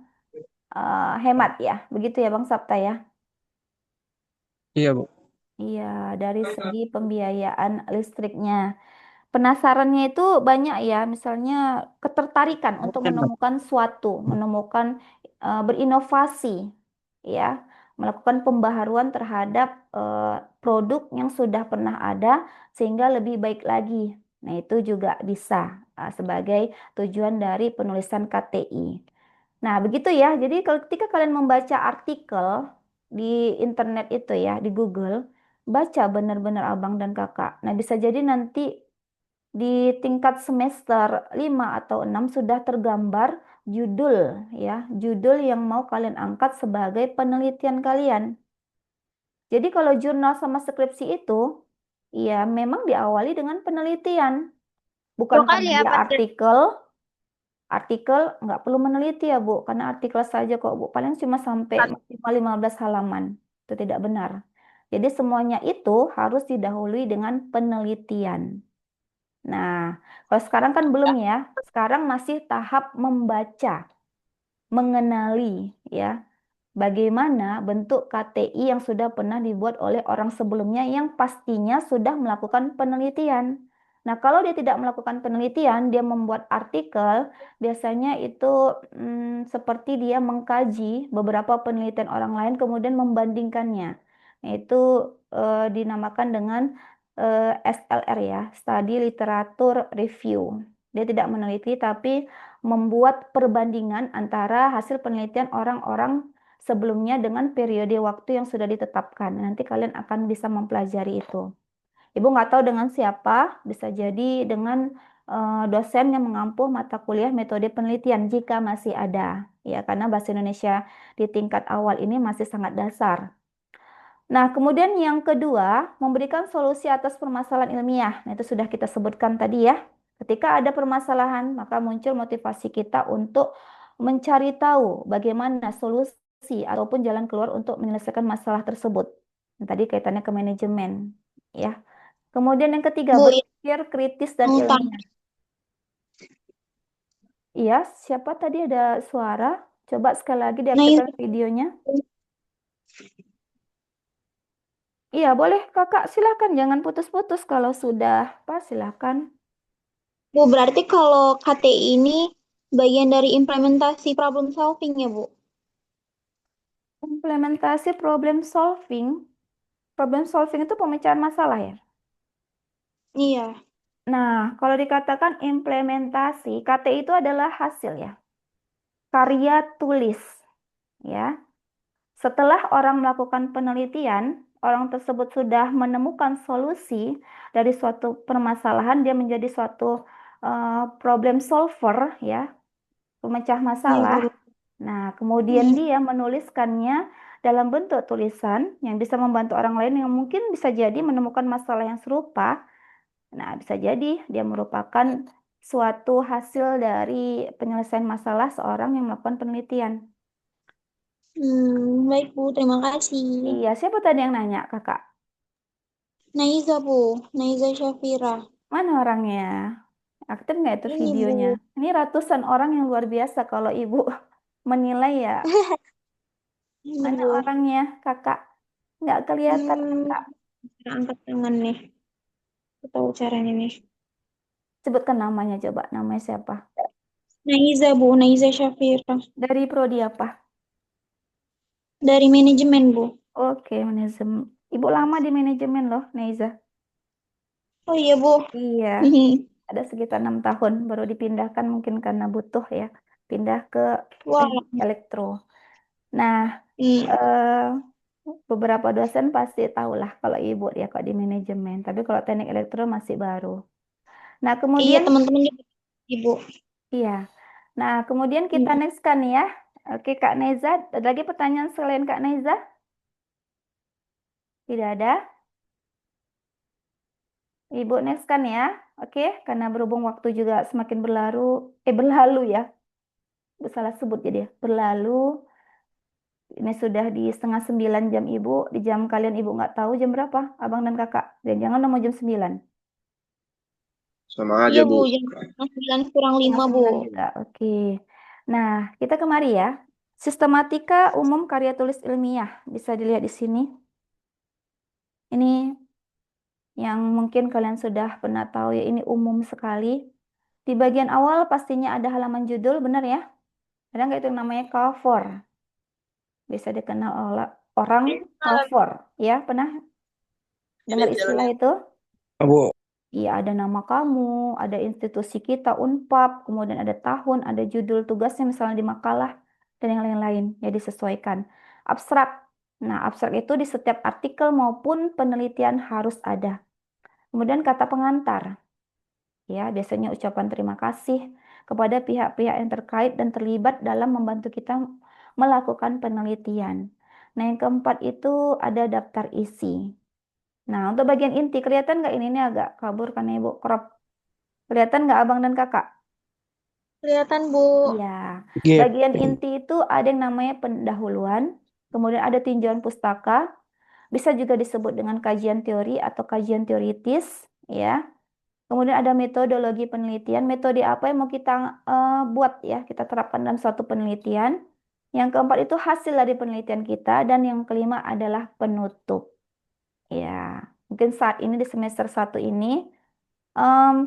hemat ya, begitu ya Bang Sabta ya? Iya, Bu. Iya, dari segi pembiayaan listriknya. Penasarannya itu banyak ya, misalnya ketertarikan untuk menemukan suatu, menemukan berinovasi, ya, melakukan pembaharuan terhadap produk yang sudah pernah ada sehingga lebih baik lagi. Nah, itu juga bisa sebagai tujuan dari penulisan KTI. Nah, begitu ya. Jadi ketika kalian membaca artikel di internet itu ya, di Google, baca benar-benar abang dan kakak. Nah, bisa jadi nanti di tingkat semester 5 atau 6 sudah tergambar judul ya, judul yang mau kalian angkat sebagai penelitian kalian. Jadi kalau jurnal sama skripsi itu ya memang diawali dengan penelitian. Bukan karena dia artikel nggak perlu meneliti ya Bu, karena artikel saja kok Bu, paling cuma sampai maksimal 15 halaman. Itu tidak benar. Jadi semuanya itu harus didahului dengan penelitian. Nah, kalau sekarang kan belum ya. Sekarang masih tahap membaca, mengenali ya. Bagaimana bentuk KTI yang sudah pernah dibuat oleh orang sebelumnya yang pastinya sudah melakukan penelitian. Nah, kalau dia tidak melakukan penelitian, dia membuat artikel, biasanya itu seperti dia mengkaji beberapa penelitian orang lain kemudian membandingkannya. Nah, itu dinamakan dengan SLR ya, Study Literature Review. Dia tidak meneliti tapi membuat perbandingan antara hasil penelitian orang-orang sebelumnya dengan periode waktu yang sudah ditetapkan. Nanti kalian akan bisa mempelajari itu. Ibu nggak tahu dengan siapa, bisa jadi dengan dosen yang mengampu mata kuliah metode penelitian jika masih ada. Ya, karena bahasa Indonesia di tingkat awal ini masih sangat dasar. Nah, kemudian yang kedua, memberikan solusi atas permasalahan ilmiah. Nah, itu sudah kita sebutkan tadi ya. Ketika ada permasalahan, maka muncul motivasi kita untuk mencari tahu bagaimana solusi ataupun jalan keluar untuk menyelesaikan masalah tersebut. Nah, tadi kaitannya ke manajemen, ya. Kemudian yang ketiga, Bu, berpikir kritis dan mau ilmiah. Iya, siapa tadi ada suara? Coba sekali lagi diaktifkan videonya. Iya, boleh Kakak, silakan. Jangan putus-putus kalau sudah pas, silakan. Bu, berarti kalau KTI ini bagian dari implementasi problem solving ya, Bu? Implementasi problem solving. Problem solving itu pemecahan masalah ya? Iya. Nah, kalau dikatakan implementasi, KTI itu adalah hasil ya. Karya tulis, ya. Setelah orang melakukan penelitian, orang tersebut sudah menemukan solusi dari suatu permasalahan, dia menjadi suatu problem solver, ya, pemecah masalah. Nah, kemudian dia menuliskannya dalam bentuk tulisan yang bisa membantu orang lain yang mungkin bisa jadi menemukan masalah yang serupa. Nah, bisa jadi dia merupakan suatu hasil dari penyelesaian masalah seorang yang melakukan penelitian. Baik Bu, terima kasih. Iya, siapa tadi yang nanya, Kakak? Naiza Bu, Naiza Syafira. Mana orangnya? Aktif nggak itu Ini, videonya? Bu. Ini ratusan orang yang luar biasa kalau Ibu menilai ya. Ini, Mana Bu. orangnya, Kakak? Nggak kelihatan, Kakak. Angkat tangan nih. Aku tahu caranya nih. Sebutkan namanya coba. Namanya siapa? Naiza Bu, Naiza Syafira. Dari prodi apa? Dari manajemen Bu. Oke, manajemen. Ibu lama di manajemen loh, Neiza. Oh iya Bu. Iya, ada sekitar 6 tahun baru dipindahkan mungkin karena butuh ya, pindah ke elektro. Nah, beberapa dosen pasti tahulah kalau ibu dia kok di manajemen, tapi kalau teknik elektro masih baru. Nah, Iya kemudian teman-teman Ibu. iya. Nah, kemudian kita next kan ya. Oke, Kak Neza, ada lagi pertanyaan selain Kak Neza? Tidak ada? Ibu next kan ya. Oke, karena berhubung waktu juga semakin berlalu ya. Salah sebut jadi ya. Berlalu. Ini sudah di 8:30 jam Ibu. Di jam kalian Ibu nggak tahu jam berapa, Abang dan Kakak. Dan jangan mau jam 9. Sama aja, Iya Bu. Bu, jam 9 kurang 5 Bu. Juga. Oke. Nah, kita kemari ya. Sistematika umum karya tulis ilmiah. Bisa dilihat di sini. Ini yang mungkin kalian sudah pernah tahu ya, ini umum sekali. Di bagian awal pastinya ada halaman judul, benar ya? Ada nggak itu yang namanya cover? Bisa dikenal oleh orang cover, ya? Pernah dengar istilah itu? Bu. Iya, ada nama kamu, ada institusi kita, Unpad, kemudian ada tahun, ada judul tugasnya misalnya di makalah, dan yang lain-lain, ya disesuaikan. Abstrak, Nah, abstrak itu di setiap artikel maupun penelitian harus ada. Kemudian kata pengantar. Ya, biasanya ucapan terima kasih kepada pihak-pihak yang terkait dan terlibat dalam membantu kita melakukan penelitian. Nah, yang keempat itu ada daftar isi. Nah, untuk bagian inti, kelihatan nggak ini agak kabur karena Ibu crop. Kelihatan nggak abang dan kakak? Kelihatan, Bu. Iya. Gap. Bagian inti itu ada yang namanya pendahuluan, kemudian ada tinjauan pustaka, bisa juga disebut dengan kajian teori atau kajian teoritis, ya. Kemudian ada metodologi penelitian, metode apa yang mau kita buat ya, kita terapkan dalam suatu penelitian. Yang keempat itu hasil dari penelitian kita, dan yang kelima adalah penutup. Ya, mungkin saat ini di semester 1 ini,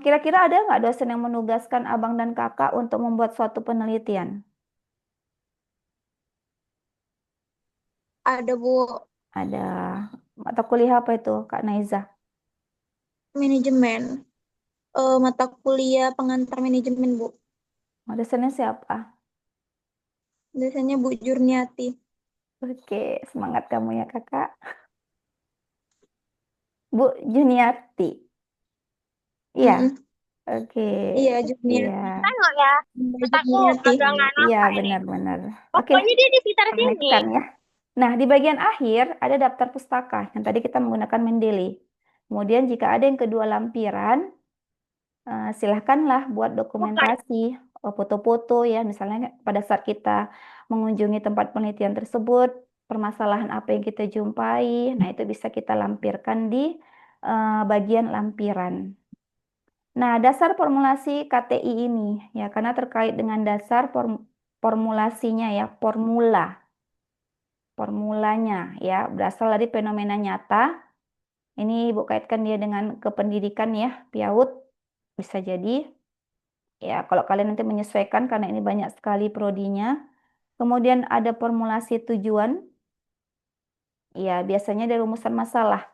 kira-kira ada nggak dosen yang menugaskan abang dan kakak untuk membuat suatu penelitian? Ada, Bu. Ada. Mata kuliah apa itu, Kak Naiza? Manajemen. Mata kuliah pengantar manajemen, Bu. Dosennya siapa? Dosennya Bu Jurniati. Oke, semangat kamu ya kakak. Bu Juniati. Iya, Mm-mm. oke. Iya, Iya, Jurniati. Tengok ya, Bu mataku Jurniati. agak nggak iya nampak ini. benar-benar. Oke, Pokoknya dia di sekitar sini. konekkan ya. Nah, di bagian akhir ada daftar pustaka. Yang tadi kita menggunakan Mendeley. Kemudian jika ada yang kedua lampiran, silahkanlah buat Bukan. dokumentasi, foto-foto ya. Misalnya pada saat kita mengunjungi tempat penelitian tersebut, permasalahan apa yang kita jumpai, nah itu bisa kita lampirkan di bagian lampiran. Nah, dasar formulasi KTI ini ya, karena terkait dengan dasar formulasinya ya, formulanya ya, berasal dari fenomena nyata. Ini Ibu kaitkan dia dengan kependidikan ya, PIAUD bisa jadi. Ya, kalau kalian nanti menyesuaikan karena ini banyak sekali prodinya. Kemudian ada formulasi tujuan. Ya, biasanya dari rumusan masalah.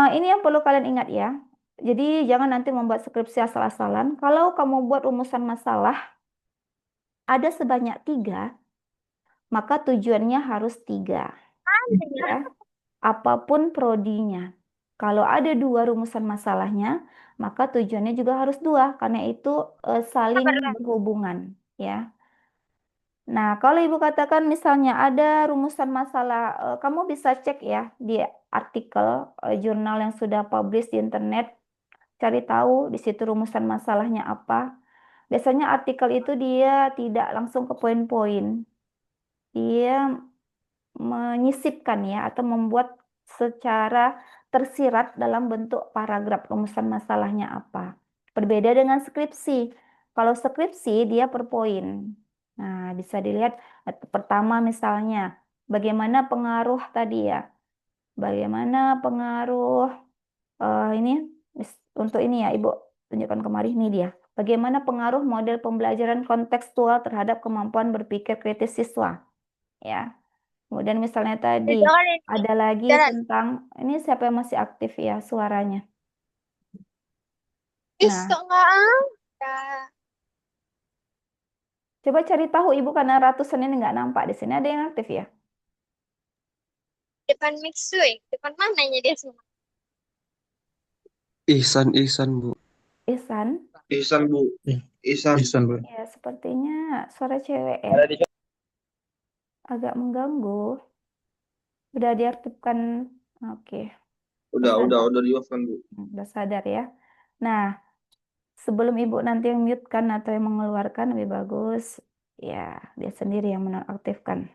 Ini yang perlu kalian ingat ya. Jadi jangan nanti membuat skripsi asal-asalan. Kalau kamu buat rumusan masalah ada sebanyak 3, maka tujuannya harus 3. Ya. Apapun prodinya. Kalau ada 2 rumusan masalahnya, maka tujuannya juga harus 2, karena itu saling berhubungan. Ya. Nah, kalau Ibu katakan misalnya ada rumusan masalah, kamu bisa cek ya di artikel jurnal yang sudah publish di internet, cari tahu di situ rumusan masalahnya apa. Biasanya artikel itu dia tidak langsung ke poin-poin. Dia menyisipkan ya atau membuat secara tersirat dalam bentuk paragraf rumusan masalahnya apa. Berbeda dengan skripsi. Kalau skripsi dia per poin. Nah, bisa dilihat pertama misalnya bagaimana pengaruh tadi ya. Bagaimana pengaruh ini untuk ini ya Ibu tunjukkan kemari ini dia. Bagaimana pengaruh model pembelajaran kontekstual terhadap kemampuan berpikir kritis siswa. Ya. Kemudian misalnya tadi Jangan ini. ada lagi Jalan. tentang ini siapa yang masih aktif ya suaranya. Ih, Nah, kok nggak ada? coba cari tahu Ibu karena ratusan ini nggak nampak di sini ada yang aktif ya. Depan Mixue. Depan mananya dia semua? Ihsan, Bu. Ihsan, Ihsan, Bu. Ihsan. Ihsan, Bu. ya sepertinya suara cewek ya agak mengganggu. Udah diaktifkan, oke. Udah di off kan, Bu. Udah sadar ya. Nah, sebelum Ibu nanti yang mute kan atau yang mengeluarkan lebih bagus ya dia sendiri yang menonaktifkan.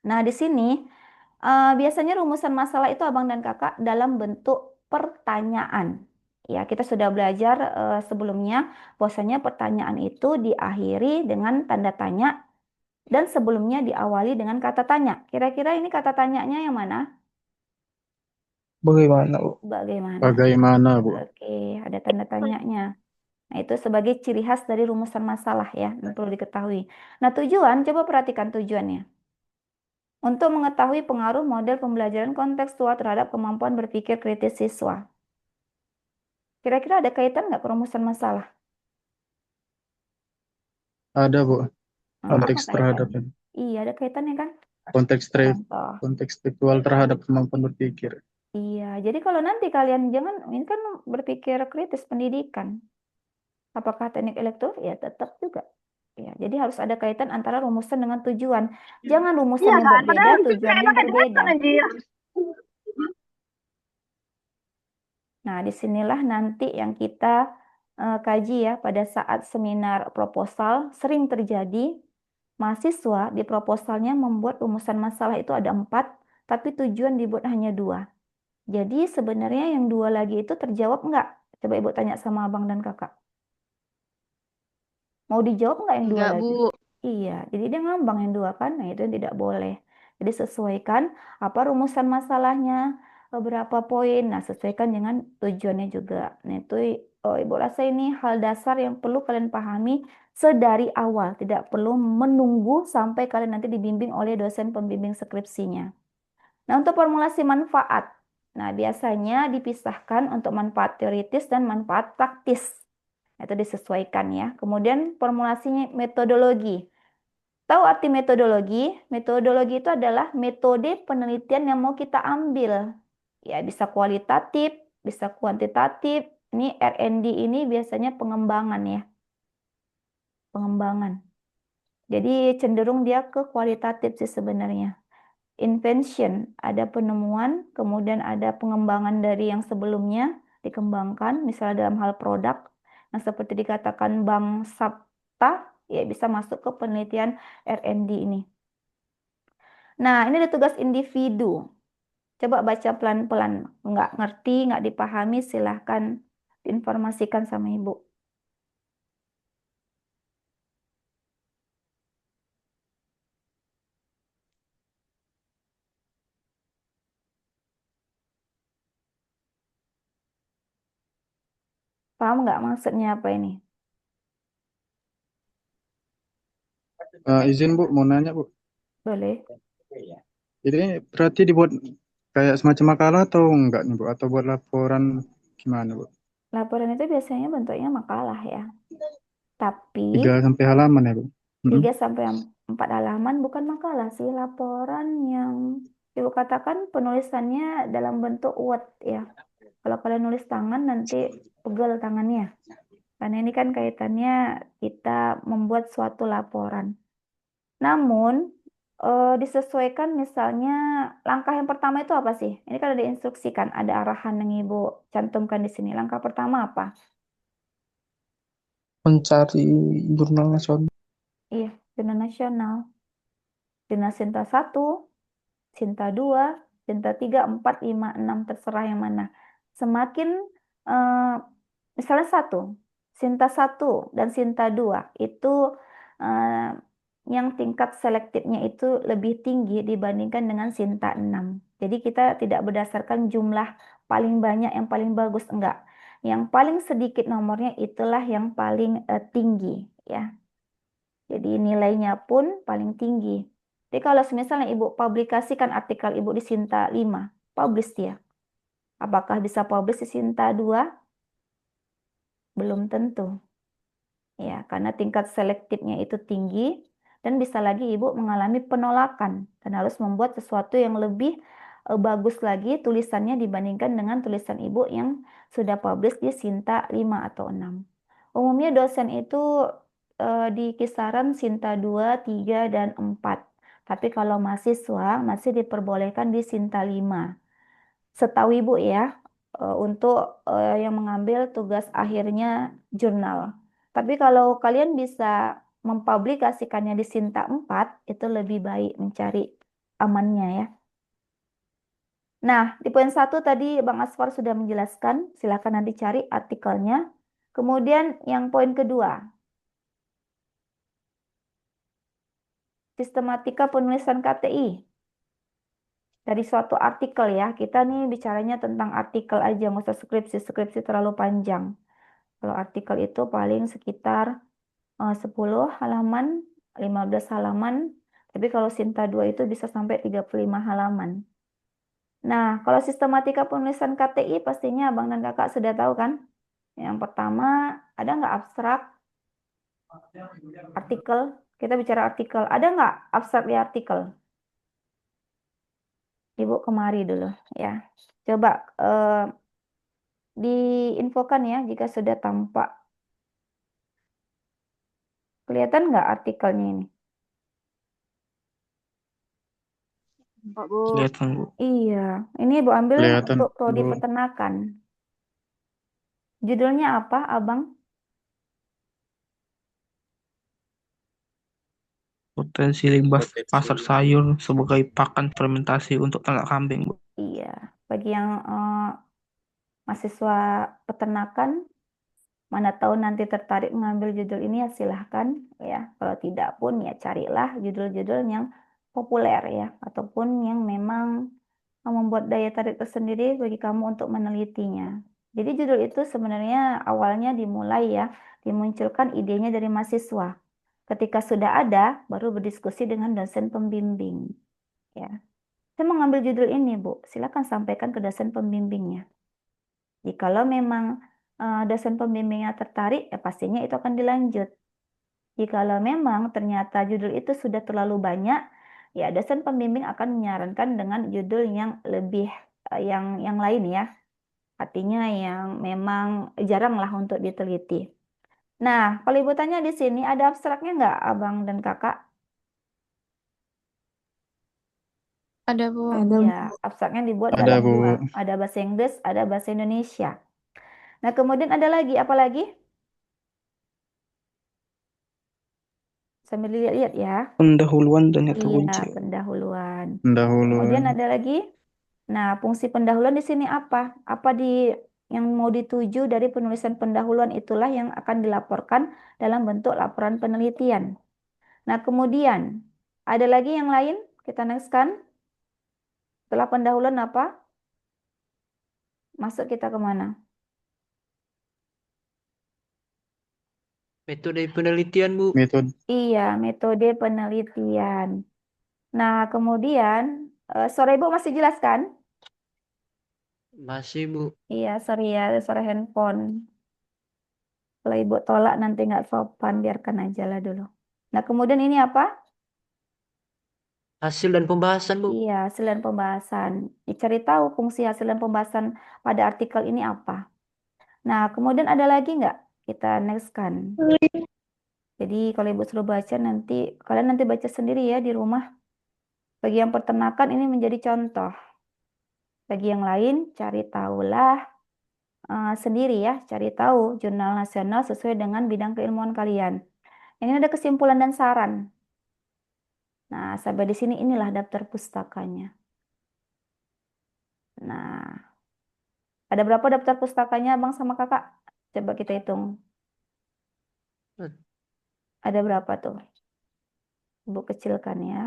Nah, di sini biasanya rumusan masalah itu abang dan kakak dalam bentuk pertanyaan. Ya, kita sudah belajar sebelumnya bahwasanya pertanyaan itu diakhiri dengan tanda tanya dan sebelumnya diawali dengan kata tanya. Kira-kira ini kata tanyanya yang mana? Bagaimana, Bu? Bagaimana? Bagaimana, Bu? Oke, ada tanda tanyanya. Nah, itu sebagai ciri khas dari rumusan masalah ya, yang perlu diketahui. Nah, tujuan, coba perhatikan tujuannya. Untuk mengetahui pengaruh model pembelajaran kontekstual terhadap kemampuan berpikir kritis siswa. Kira-kira ada kaitan nggak rumusan masalah? Ada, Bu. Apa Konteks terhadap kaitannya? Iya, ada kaitannya kan? Contoh. kontekstual terhadap kemampuan berpikir. Iya, jadi kalau nanti kalian jangan, ini kan berpikir kritis pendidikan. Apakah teknik elektro? Ya tetap juga. Ya, jadi harus ada kaitan antara rumusan dengan tujuan. Jangan Iya rumusannya kan? Padahal berbeda, itu kayak tujuannya makan berbeda. anjir. Nah, disinilah nanti yang kita kaji ya pada saat seminar proposal. Sering terjadi mahasiswa di proposalnya membuat rumusan masalah itu ada 4, tapi tujuan dibuat hanya 2. Jadi sebenarnya yang 2 lagi itu terjawab nggak? Coba Ibu tanya sama abang dan kakak. Mau dijawab nggak yang 2 Enggak, lagi? Bu. Iya, jadi dia ngambang yang 2 kan? Nah, itu yang tidak boleh. Jadi sesuaikan apa rumusan masalahnya, berapa poin. Nah, sesuaikan dengan tujuannya juga. Nah, itu Ibu rasa ini hal dasar yang perlu kalian pahami sedari awal. Tidak perlu menunggu sampai kalian nanti dibimbing oleh dosen pembimbing skripsinya. Nah, untuk formulasi manfaat. Nah, biasanya dipisahkan untuk manfaat teoritis dan manfaat praktis. Itu disesuaikan ya. Kemudian formulasinya metodologi. Tahu arti metodologi? Metodologi itu adalah metode penelitian yang mau kita ambil. Ya, bisa kualitatif, bisa kuantitatif. Ini R&D ini biasanya pengembangan ya. Pengembangan. Jadi cenderung dia ke kualitatif sih sebenarnya. Invention, ada penemuan, kemudian ada pengembangan dari yang sebelumnya dikembangkan, misalnya dalam hal produk, yang seperti dikatakan Bang Sapta, ya bisa masuk ke penelitian R&D ini. Nah, ini ada tugas individu. Coba baca pelan-pelan. Nggak ngerti, nggak dipahami, silahkan diinformasikan sama Ibu. Paham nggak maksudnya apa ini? Izin Bu, mau nanya Bu. Boleh. Jadi berarti dibuat kayak semacam makalah atau enggak nih Bu? Atau buat laporan gimana Bu? Laporan itu biasanya bentuknya makalah ya. Tapi 3 sampai halaman ya Bu? 3 sampai 4 halaman bukan makalah sih, laporan yang Ibu katakan penulisannya dalam bentuk Word ya. Kalau kalian nulis tangan nanti pegel tangannya. Karena ini kan kaitannya kita membuat suatu laporan. Namun disesuaikan misalnya langkah yang pertama itu apa sih? Ini kan ada diinstruksikan, ada arahan yang Ibu cantumkan di sini. Langkah pertama apa? Mencari jurnal nasional. Iya, jurnal nasional. Jurnal Sinta 1, Sinta 2, Sinta 3, 4, 5, 6, terserah yang mana. Semakin misalnya 1, Sinta 1 dan Sinta 2 itu yang tingkat selektifnya itu lebih tinggi dibandingkan dengan Sinta 6. Jadi kita tidak berdasarkan jumlah paling banyak yang paling bagus, enggak. Yang paling sedikit nomornya itulah yang paling tinggi ya. Jadi nilainya pun paling tinggi. Jadi kalau misalnya Ibu publikasikan artikel Ibu di Sinta 5, publish dia. Apakah bisa publish di Sinta 2? Belum tentu. Ya, karena tingkat selektifnya itu tinggi dan bisa lagi Ibu mengalami penolakan dan harus membuat sesuatu yang lebih bagus lagi tulisannya dibandingkan dengan tulisan Ibu yang sudah publish di Sinta 5 atau 6. Umumnya dosen itu di kisaran Sinta 2, 3, dan 4. Tapi kalau mahasiswa masih diperbolehkan di Sinta 5. Setahu Ibu ya, untuk yang mengambil tugas akhirnya jurnal. Tapi kalau kalian bisa mempublikasikannya di Sinta 4, itu lebih baik mencari amannya ya. Nah, di poin 1 tadi Bang Asfar sudah menjelaskan, silakan nanti cari artikelnya. Kemudian yang poin kedua, sistematika penulisan KTI. Dari suatu artikel ya, kita nih bicaranya tentang artikel aja, nggak usah skripsi terlalu panjang. Kalau artikel itu paling sekitar 10 halaman, 15 halaman, tapi kalau Sinta 2 itu bisa sampai 35 halaman. Nah, kalau sistematika penulisan KTI pastinya Abang dan Kakak sudah tahu kan? Yang pertama, ada nggak abstrak? Artikel, kita bicara artikel. Ada nggak abstrak di artikel? Ibu kemari dulu ya. Coba diinfokan ya jika sudah tampak. Kelihatan nggak artikelnya ini? Pak Bu. Kelihatan, Bu. Iya, ini Ibu ambil Kelihatan, untuk prodi Bu. peternakan. Judulnya apa, Abang? Potensi limbah Potensi pasar sayur sebagai pakan fermentasi untuk ternak kambing, Bu. Iya, bagi yang mahasiswa peternakan, mana tahu nanti tertarik mengambil judul ini ya silahkan ya. Kalau tidak pun ya carilah judul-judul yang populer ya, ataupun yang memang membuat daya tarik tersendiri bagi kamu untuk menelitinya. Jadi judul itu sebenarnya awalnya dimulai ya, dimunculkan idenya dari mahasiswa. Ketika sudah ada, baru berdiskusi dengan dosen pembimbing. Ya, saya mengambil judul ini, Bu. Silakan sampaikan ke dosen pembimbingnya. Jikalau memang dosen pembimbingnya tertarik, ya pastinya itu akan dilanjut. Jikalau memang ternyata judul itu sudah terlalu banyak, ya dosen pembimbing akan menyarankan dengan judul yang lebih yang lain ya. Artinya yang memang jarang lah untuk diteliti. Nah, kalau Ibu tanya di sini ada abstraknya nggak, Abang dan Kakak? Ada Bu. Ya, abstraknya dibuat Ada, dalam Bu. dua. Ada bahasa Inggris, ada bahasa Indonesia. Nah, kemudian ada lagi, apa lagi? Sambil lihat-lihat ya. Pendahuluan dan yang Iya, terkunci. pendahuluan. Pendahuluan. Kemudian ada lagi. Nah, fungsi pendahuluan di sini apa? Apa yang mau dituju dari penulisan pendahuluan itulah yang akan dilaporkan dalam bentuk laporan penelitian. Nah, kemudian ada lagi yang lain, kita nextkan. Setelah pendahuluan apa? Masuk kita kemana? Metode penelitian, Bu. Metode. Iya, metode penelitian. Nah, kemudian, suara Ibu masih jelas kan? Masih, Bu. Iya, sorry ya, suara handphone. Kalau Ibu tolak nanti nggak sopan, biarkan aja lah dulu. Nah, kemudian ini apa? Hasil dan pembahasan, Bu. Iya, hasil dan pembahasan. Dicari tahu fungsi hasil dan pembahasan pada artikel ini apa. Nah, kemudian ada lagi nggak? Kita next kan. Jadi kalau Ibu suruh baca nanti, kalian nanti baca sendiri ya di rumah. Bagi yang peternakan ini menjadi contoh. Bagi yang lain, cari tahulah sendiri ya. Cari tahu jurnal nasional sesuai dengan bidang keilmuan kalian. Ini ada kesimpulan dan saran. Nah, sampai di sini inilah daftar pustakanya. Nah, ada berapa daftar pustakanya Bang sama Kakak? Coba kita hitung. Ada berapa tuh? Ibu kecilkan ya.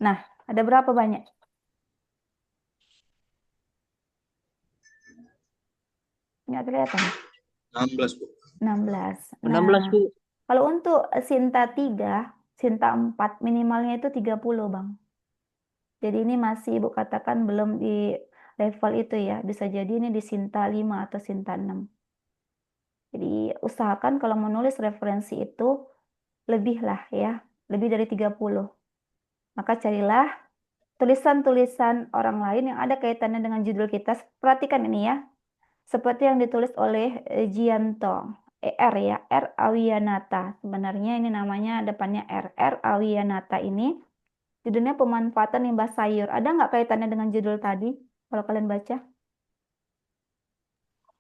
Nah, ada berapa banyak? Nggak kelihatan. 16, Bu. 16. 16, Bu. Kalau untuk Sinta 3, Sinta 4 minimalnya itu 30, Bang. Jadi ini masih Ibu katakan belum di level itu ya. Bisa jadi ini di Sinta 5 atau Sinta 6. Jadi usahakan kalau menulis referensi itu lebih lah ya. Lebih dari 30. Maka carilah tulisan-tulisan orang lain yang ada kaitannya dengan judul kita. Perhatikan ini ya. Seperti yang ditulis oleh Gianto. R ya, R Awiyanata. Sebenarnya ini namanya depannya R Awiyanata ini. Judulnya pemanfaatan limbah sayur. Ada nggak kaitannya dengan judul tadi? Kalau kalian baca?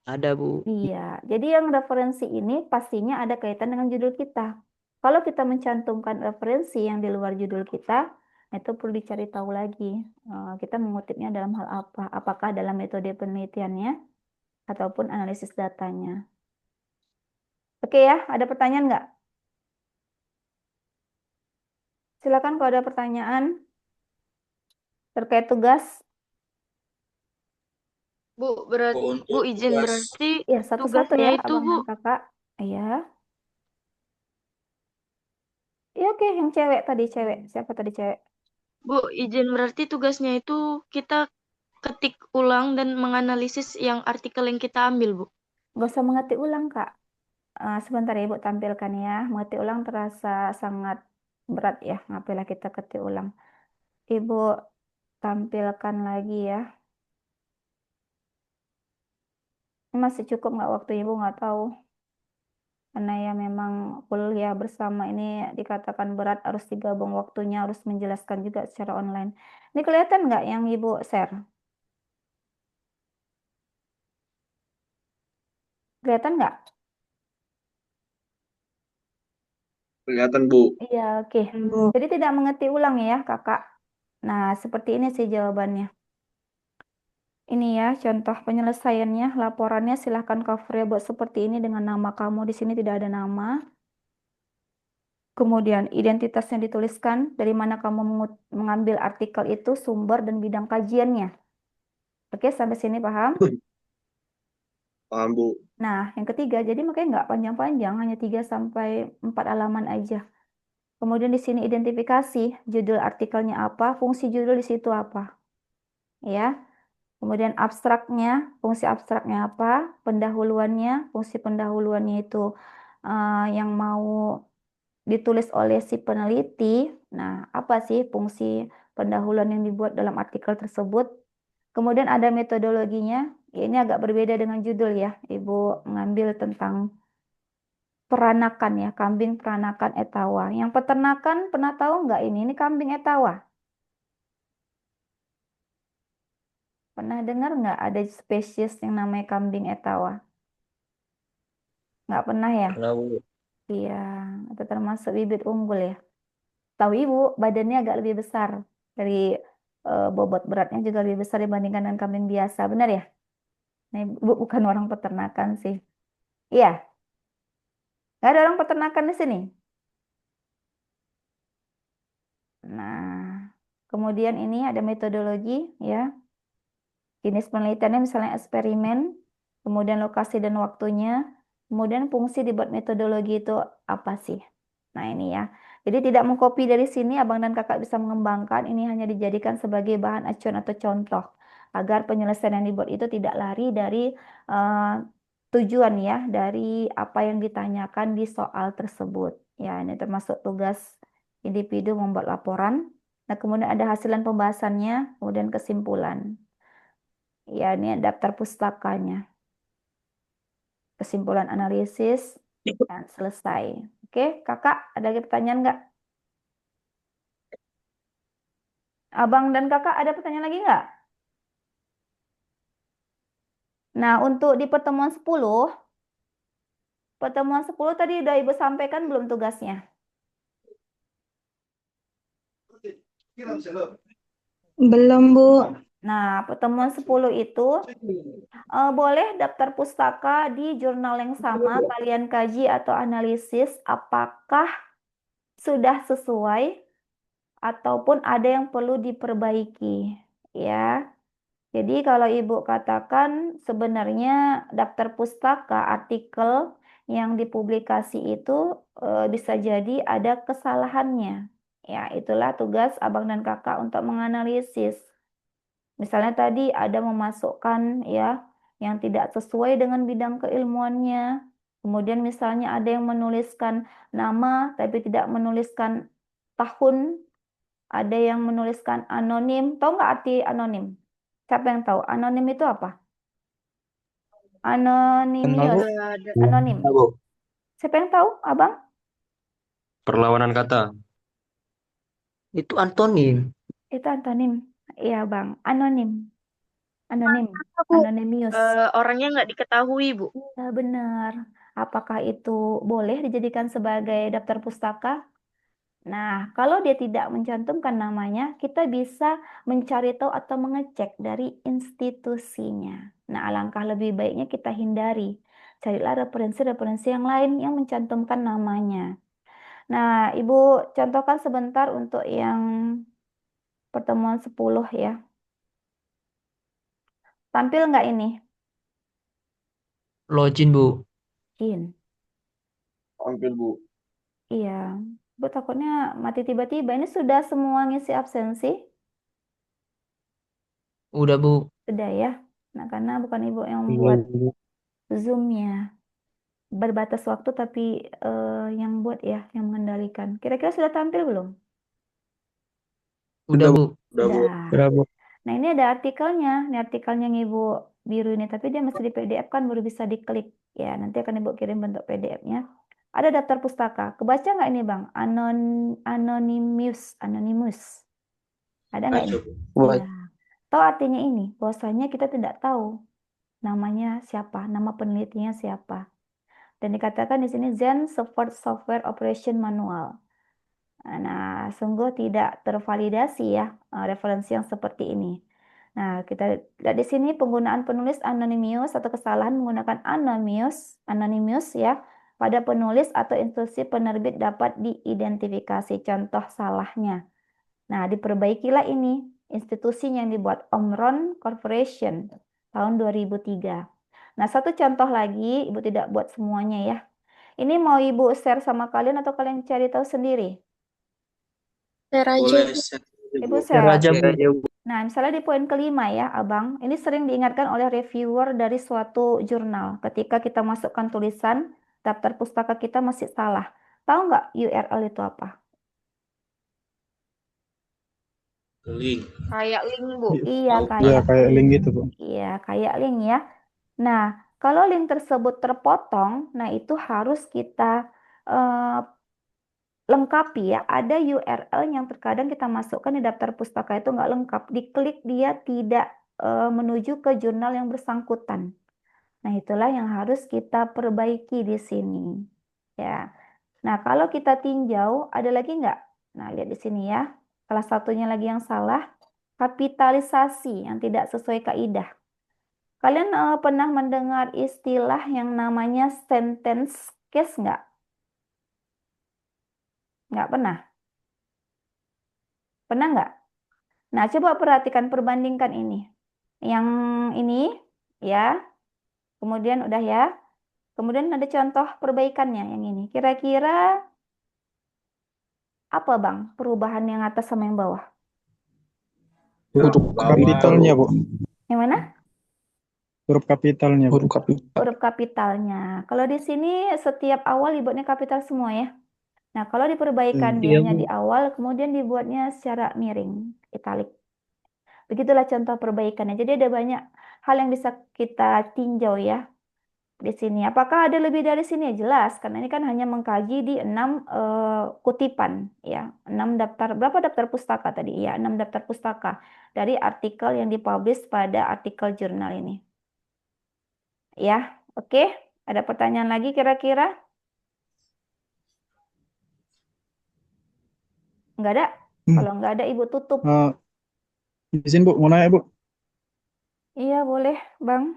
Ada, Bu. Iya, jadi yang referensi ini pastinya ada kaitan dengan judul kita. Kalau kita mencantumkan referensi yang di luar judul kita, itu perlu dicari tahu lagi. Kita mengutipnya dalam hal apa? Apakah dalam metode penelitiannya ataupun analisis datanya. Oke ya, ada pertanyaan nggak? Silakan kalau ada pertanyaan terkait tugas. Bu, berarti Bu izin tugas. berarti Ya, satu-satu tugasnya ya, itu Abang Bu. dan Kakak. Iya. Ya oke, yang cewek tadi cewek. Siapa tadi cewek? Bu, izin berarti tugasnya itu kita ketik ulang dan menganalisis yang artikel yang kita ambil, Bu. Gak usah mengetik ulang, Kak. Sebentar ya Ibu tampilkan ya. Mengetik ulang terasa sangat berat ya. Ngapainlah kita ketik ulang. Ibu tampilkan lagi ya. Masih cukup nggak waktu Ibu? Nggak tahu. Karena ya memang kuliah bersama ini dikatakan berat, harus digabung waktunya, harus menjelaskan juga secara online. Ini kelihatan nggak yang Ibu share? Kelihatan nggak? Kelihatan, Bu. Iya, oke. Jadi tidak mengetik ulang ya, Kakak. Nah, seperti ini sih jawabannya. Ini ya, contoh penyelesaiannya, laporannya silahkan cover ya buat seperti ini dengan nama kamu. Di sini tidak ada nama. Kemudian identitasnya dituliskan, dari mana kamu mengambil artikel itu, sumber dan bidang kajiannya. Oke, sampai sini paham? Paham, Bu. Nah, yang ketiga, jadi makanya nggak panjang-panjang, hanya 3 sampai 4 halaman aja. Kemudian di sini identifikasi, judul artikelnya apa, fungsi judul di situ apa. Ya. Kemudian abstraknya, fungsi abstraknya apa, pendahuluannya, fungsi pendahuluannya itu yang mau ditulis oleh si peneliti. Nah, apa sih fungsi pendahuluan yang dibuat dalam artikel tersebut? Kemudian ada metodologinya. Ya, ini agak berbeda dengan judul ya. Ibu mengambil tentang peranakan ya, kambing peranakan etawa. Yang peternakan pernah tahu nggak ini? Ini kambing etawa. Pernah dengar nggak ada spesies yang namanya kambing etawa? Nggak pernah ya? Pernah, Bu. Iya, itu termasuk bibit unggul ya. Tahu Ibu, badannya agak lebih besar dari bobot beratnya juga lebih besar dibandingkan dengan kambing biasa, benar ya? Nah, Ibu bukan orang peternakan sih. Iya, nggak ada orang peternakan di sini. Nah, kemudian ini ada metodologi ya. Jenis penelitiannya misalnya eksperimen, kemudian lokasi dan waktunya, kemudian fungsi dibuat metodologi itu apa sih? Nah ini ya. Jadi tidak mengcopy dari sini, abang dan kakak bisa mengembangkan. Ini hanya dijadikan sebagai bahan acuan atau contoh agar penyelesaian yang dibuat itu tidak lari dari tujuan ya, dari apa yang ditanyakan di soal tersebut. Ya ini termasuk tugas individu membuat laporan. Nah kemudian ada hasilan pembahasannya, kemudian kesimpulan. Ya ini daftar pustakanya. Kesimpulan analisis dan selesai. Oke, kakak ada lagi pertanyaan nggak? Abang dan kakak ada pertanyaan lagi nggak? Nah, untuk di pertemuan 10 tadi udah Ibu sampaikan belum tugasnya? Belum, Bu. Nah, pertemuan 10 itu boleh daftar pustaka di jurnal yang sama, kalian kaji atau analisis apakah sudah sesuai ataupun ada yang perlu diperbaiki. Ya. Jadi kalau Ibu katakan sebenarnya daftar pustaka artikel yang dipublikasi itu bisa jadi ada kesalahannya. Ya, itulah tugas abang dan kakak untuk menganalisis. Misalnya tadi ada memasukkan ya yang tidak sesuai dengan bidang keilmuannya. Kemudian misalnya ada yang menuliskan nama tapi tidak menuliskan tahun. Ada yang menuliskan anonim. Tahu nggak arti anonim? Siapa yang tahu? Anonim itu apa? Anonymous. Anonim. Siapa yang tahu, Abang? Perlawanan kata. Itu antonim. Itu antonim. Iya, Bang. Anonim. Anonim. Anonymous. Orangnya nggak diketahui, Bu. Ya, benar. Apakah itu boleh dijadikan sebagai daftar pustaka? Nah, kalau dia tidak mencantumkan namanya, kita bisa mencari tahu atau mengecek dari institusinya. Nah, alangkah lebih baiknya kita hindari. Carilah referensi-referensi yang lain yang mencantumkan namanya. Nah, Ibu contohkan sebentar untuk yang pertemuan 10 ya. Tampil nggak ini? Login, Bu. Jin. Tampil, Bu. Iya. Bu takutnya mati tiba-tiba. Ini sudah semua ngisi absensi? Udah, Bu. Sudah ya. Nah, karena bukan Ibu yang Iya, buat Bu. Zoom-nya. Berbatas waktu tapi yang buat ya, yang mengendalikan. kendalikan. Kira-kira sudah tampil belum? Udah, Bu. Udah, Bu. Udah. Udah, Bu. Nah, ini ada artikelnya. Ini artikelnya yang Ibu biru ini, tapi dia masih di PDF kan, baru bisa diklik. Ya, nanti akan Ibu kirim bentuk PDF-nya. Ada daftar pustaka. Kebaca nggak ini, Bang? Anonymous. Ada nggak ini? Baik. Iya. Tahu artinya ini? Bahwasanya kita tidak tahu namanya siapa, nama penelitinya siapa. Dan dikatakan di sini Zen Support Software Operation Manual. Nah, sungguh tidak tervalidasi ya referensi yang seperti ini. Nah, kita lihat di sini penggunaan penulis anonymous atau kesalahan menggunakan anonymous ya pada penulis atau institusi penerbit dapat diidentifikasi contoh salahnya. Nah, diperbaikilah ini institusinya yang dibuat Omron Corporation tahun 2003. Nah, satu contoh lagi, Ibu tidak buat semuanya ya. Ini mau Ibu share sama kalian atau kalian cari tahu sendiri? Share aja, Boleh Bu. share Ibu Bu. share. aja, Bu. Nah, misalnya di poin kelima ya, Abang, ini sering diingatkan oleh reviewer dari suatu jurnal. Ketika kita masukkan tulisan, daftar pustaka kita masih salah. Tahu nggak URL itu apa? Link. Kayak link, Bu. Iya, Tahu. Iya, kayak kayak link gitu, Bu. Iya, kayak link ya. Nah, kalau link tersebut terpotong, nah itu harus kita eh, lengkapi ya. Ada URL yang terkadang kita masukkan di daftar pustaka itu nggak lengkap. Diklik dia tidak menuju ke jurnal yang bersangkutan. Nah, itulah yang harus kita perbaiki di sini. Ya. Nah, kalau kita tinjau, ada lagi nggak? Nah, lihat di sini ya. Salah satunya lagi yang salah, kapitalisasi yang tidak sesuai kaidah. Kalian pernah mendengar istilah yang namanya sentence case nggak? Nggak pernah? Pernah nggak? Nah, coba perhatikan, perbandingkan ini. Yang ini, ya. Kemudian udah ya. Kemudian ada contoh perbaikannya yang ini. Kira-kira apa, Bang, perubahan yang atas sama yang bawah? Huruf kapitalnya, Bu. Yang mana? Huruf kapitalnya, Bu. Huruf kapitalnya. Kalau di sini setiap awal dibuatnya kapital semua ya. Nah, kalau di perbaikan Iya, dia Bu. di awal, kemudian dibuatnya secara miring, italik. Begitulah contoh perbaikannya. Jadi ada banyak hal yang bisa kita tinjau ya di sini. Apakah ada lebih dari sini? Jelas, karena ini kan hanya mengkaji di 6 kutipan ya. 6 daftar, berapa daftar pustaka tadi? Ya, 6 daftar pustaka dari artikel yang dipublish pada artikel jurnal ini. Ya, oke. Ada pertanyaan lagi kira-kira? Nggak ada? Kalau nggak ada, Ibu tutup. Izin, Bu, mau nanya, Bu. Iya, boleh, Bang.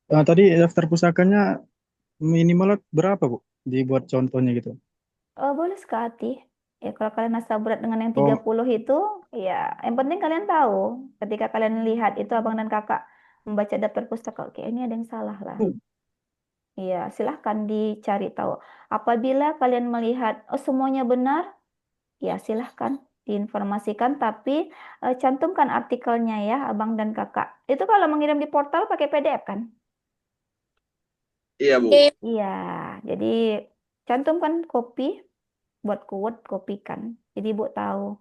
Tadi daftar pusakanya minimal berapa, Bu? Dibuat contohnya gitu. Boleh sekali. Ya, kalau kalian asal berat dengan yang Oh. 30 itu, ya, yang penting kalian tahu. Ketika kalian lihat itu abang dan kakak membaca daftar pustaka, oke, ini ada yang salah lah. Iya, silahkan dicari tahu. Apabila kalian melihat, oh semuanya benar, ya silahkan diinformasikan, tapi cantumkan artikelnya ya, abang dan kakak. Itu kalau mengirim di portal pakai PDF kan? Iya, Bu. Iya, jadi cantumkan kopi, buat quote, kopikan. Jadi Ibu tahu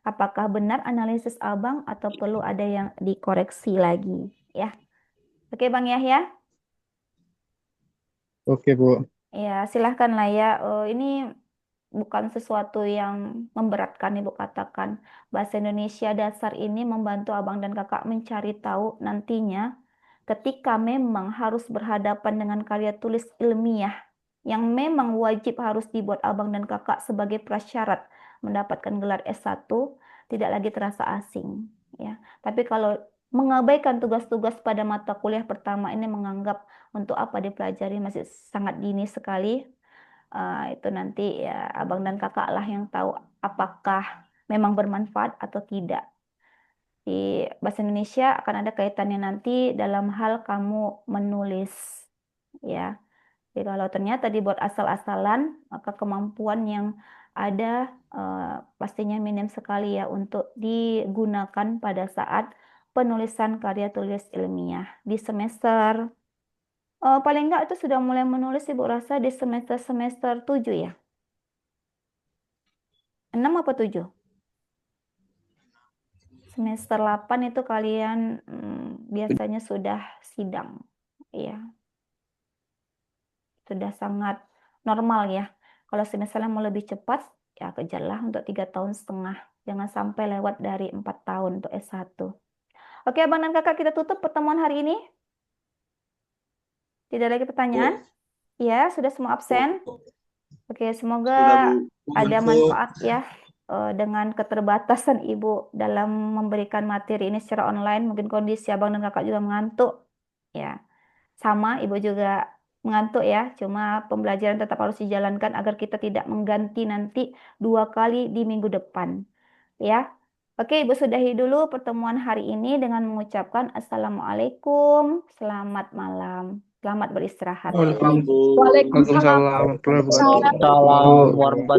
apakah benar analisis abang atau perlu ada yang dikoreksi lagi ya. Oke Bang Yahya? Oke, Bu. Ya silahkan lah ya. Ini bukan sesuatu yang memberatkan Ibu katakan. Bahasa Indonesia dasar ini membantu abang dan kakak mencari tahu nantinya ketika memang harus berhadapan dengan karya tulis ilmiah yang memang wajib harus dibuat abang dan kakak sebagai prasyarat mendapatkan gelar S1, tidak lagi terasa asing ya. Tapi kalau mengabaikan tugas-tugas pada mata kuliah pertama ini, menganggap untuk apa dipelajari, masih sangat dini sekali, itu nanti ya abang dan kakak lah yang tahu apakah memang bermanfaat atau tidak. Di bahasa Indonesia akan ada kaitannya nanti dalam hal kamu menulis ya. Jadi kalau ternyata dibuat asal-asalan, maka kemampuan yang ada pastinya minim sekali ya untuk digunakan pada saat penulisan karya tulis ilmiah di semester paling enggak itu sudah mulai menulis Ibu rasa di semester 7 ya. 6 apa 7? Semester 8 itu kalian biasanya sudah sidang. Ya, sudah sangat normal ya. Kalau misalnya mau lebih cepat, ya kejarlah untuk 3,5 tahun. Jangan sampai lewat dari 4 tahun untuk S1. Oke, Abang dan Kakak, kita tutup pertemuan hari ini. Tidak lagi pertanyaan? Ya, sudah semua absen? Oke, semoga ada manfaat ya dengan keterbatasan Ibu dalam memberikan materi ini secara online. Mungkin kondisi Abang dan Kakak juga mengantuk. Ya, sama Ibu juga mengantuk ya. Cuma pembelajaran tetap harus dijalankan agar kita tidak mengganti nanti 2 kali di minggu depan. Ya. Oke, Ibu sudahi dulu pertemuan hari ini dengan mengucapkan Assalamualaikum, selamat malam, selamat beristirahat. Waalaikumsalam warahmatullahi wabarakatuh. Salam warahmatullahi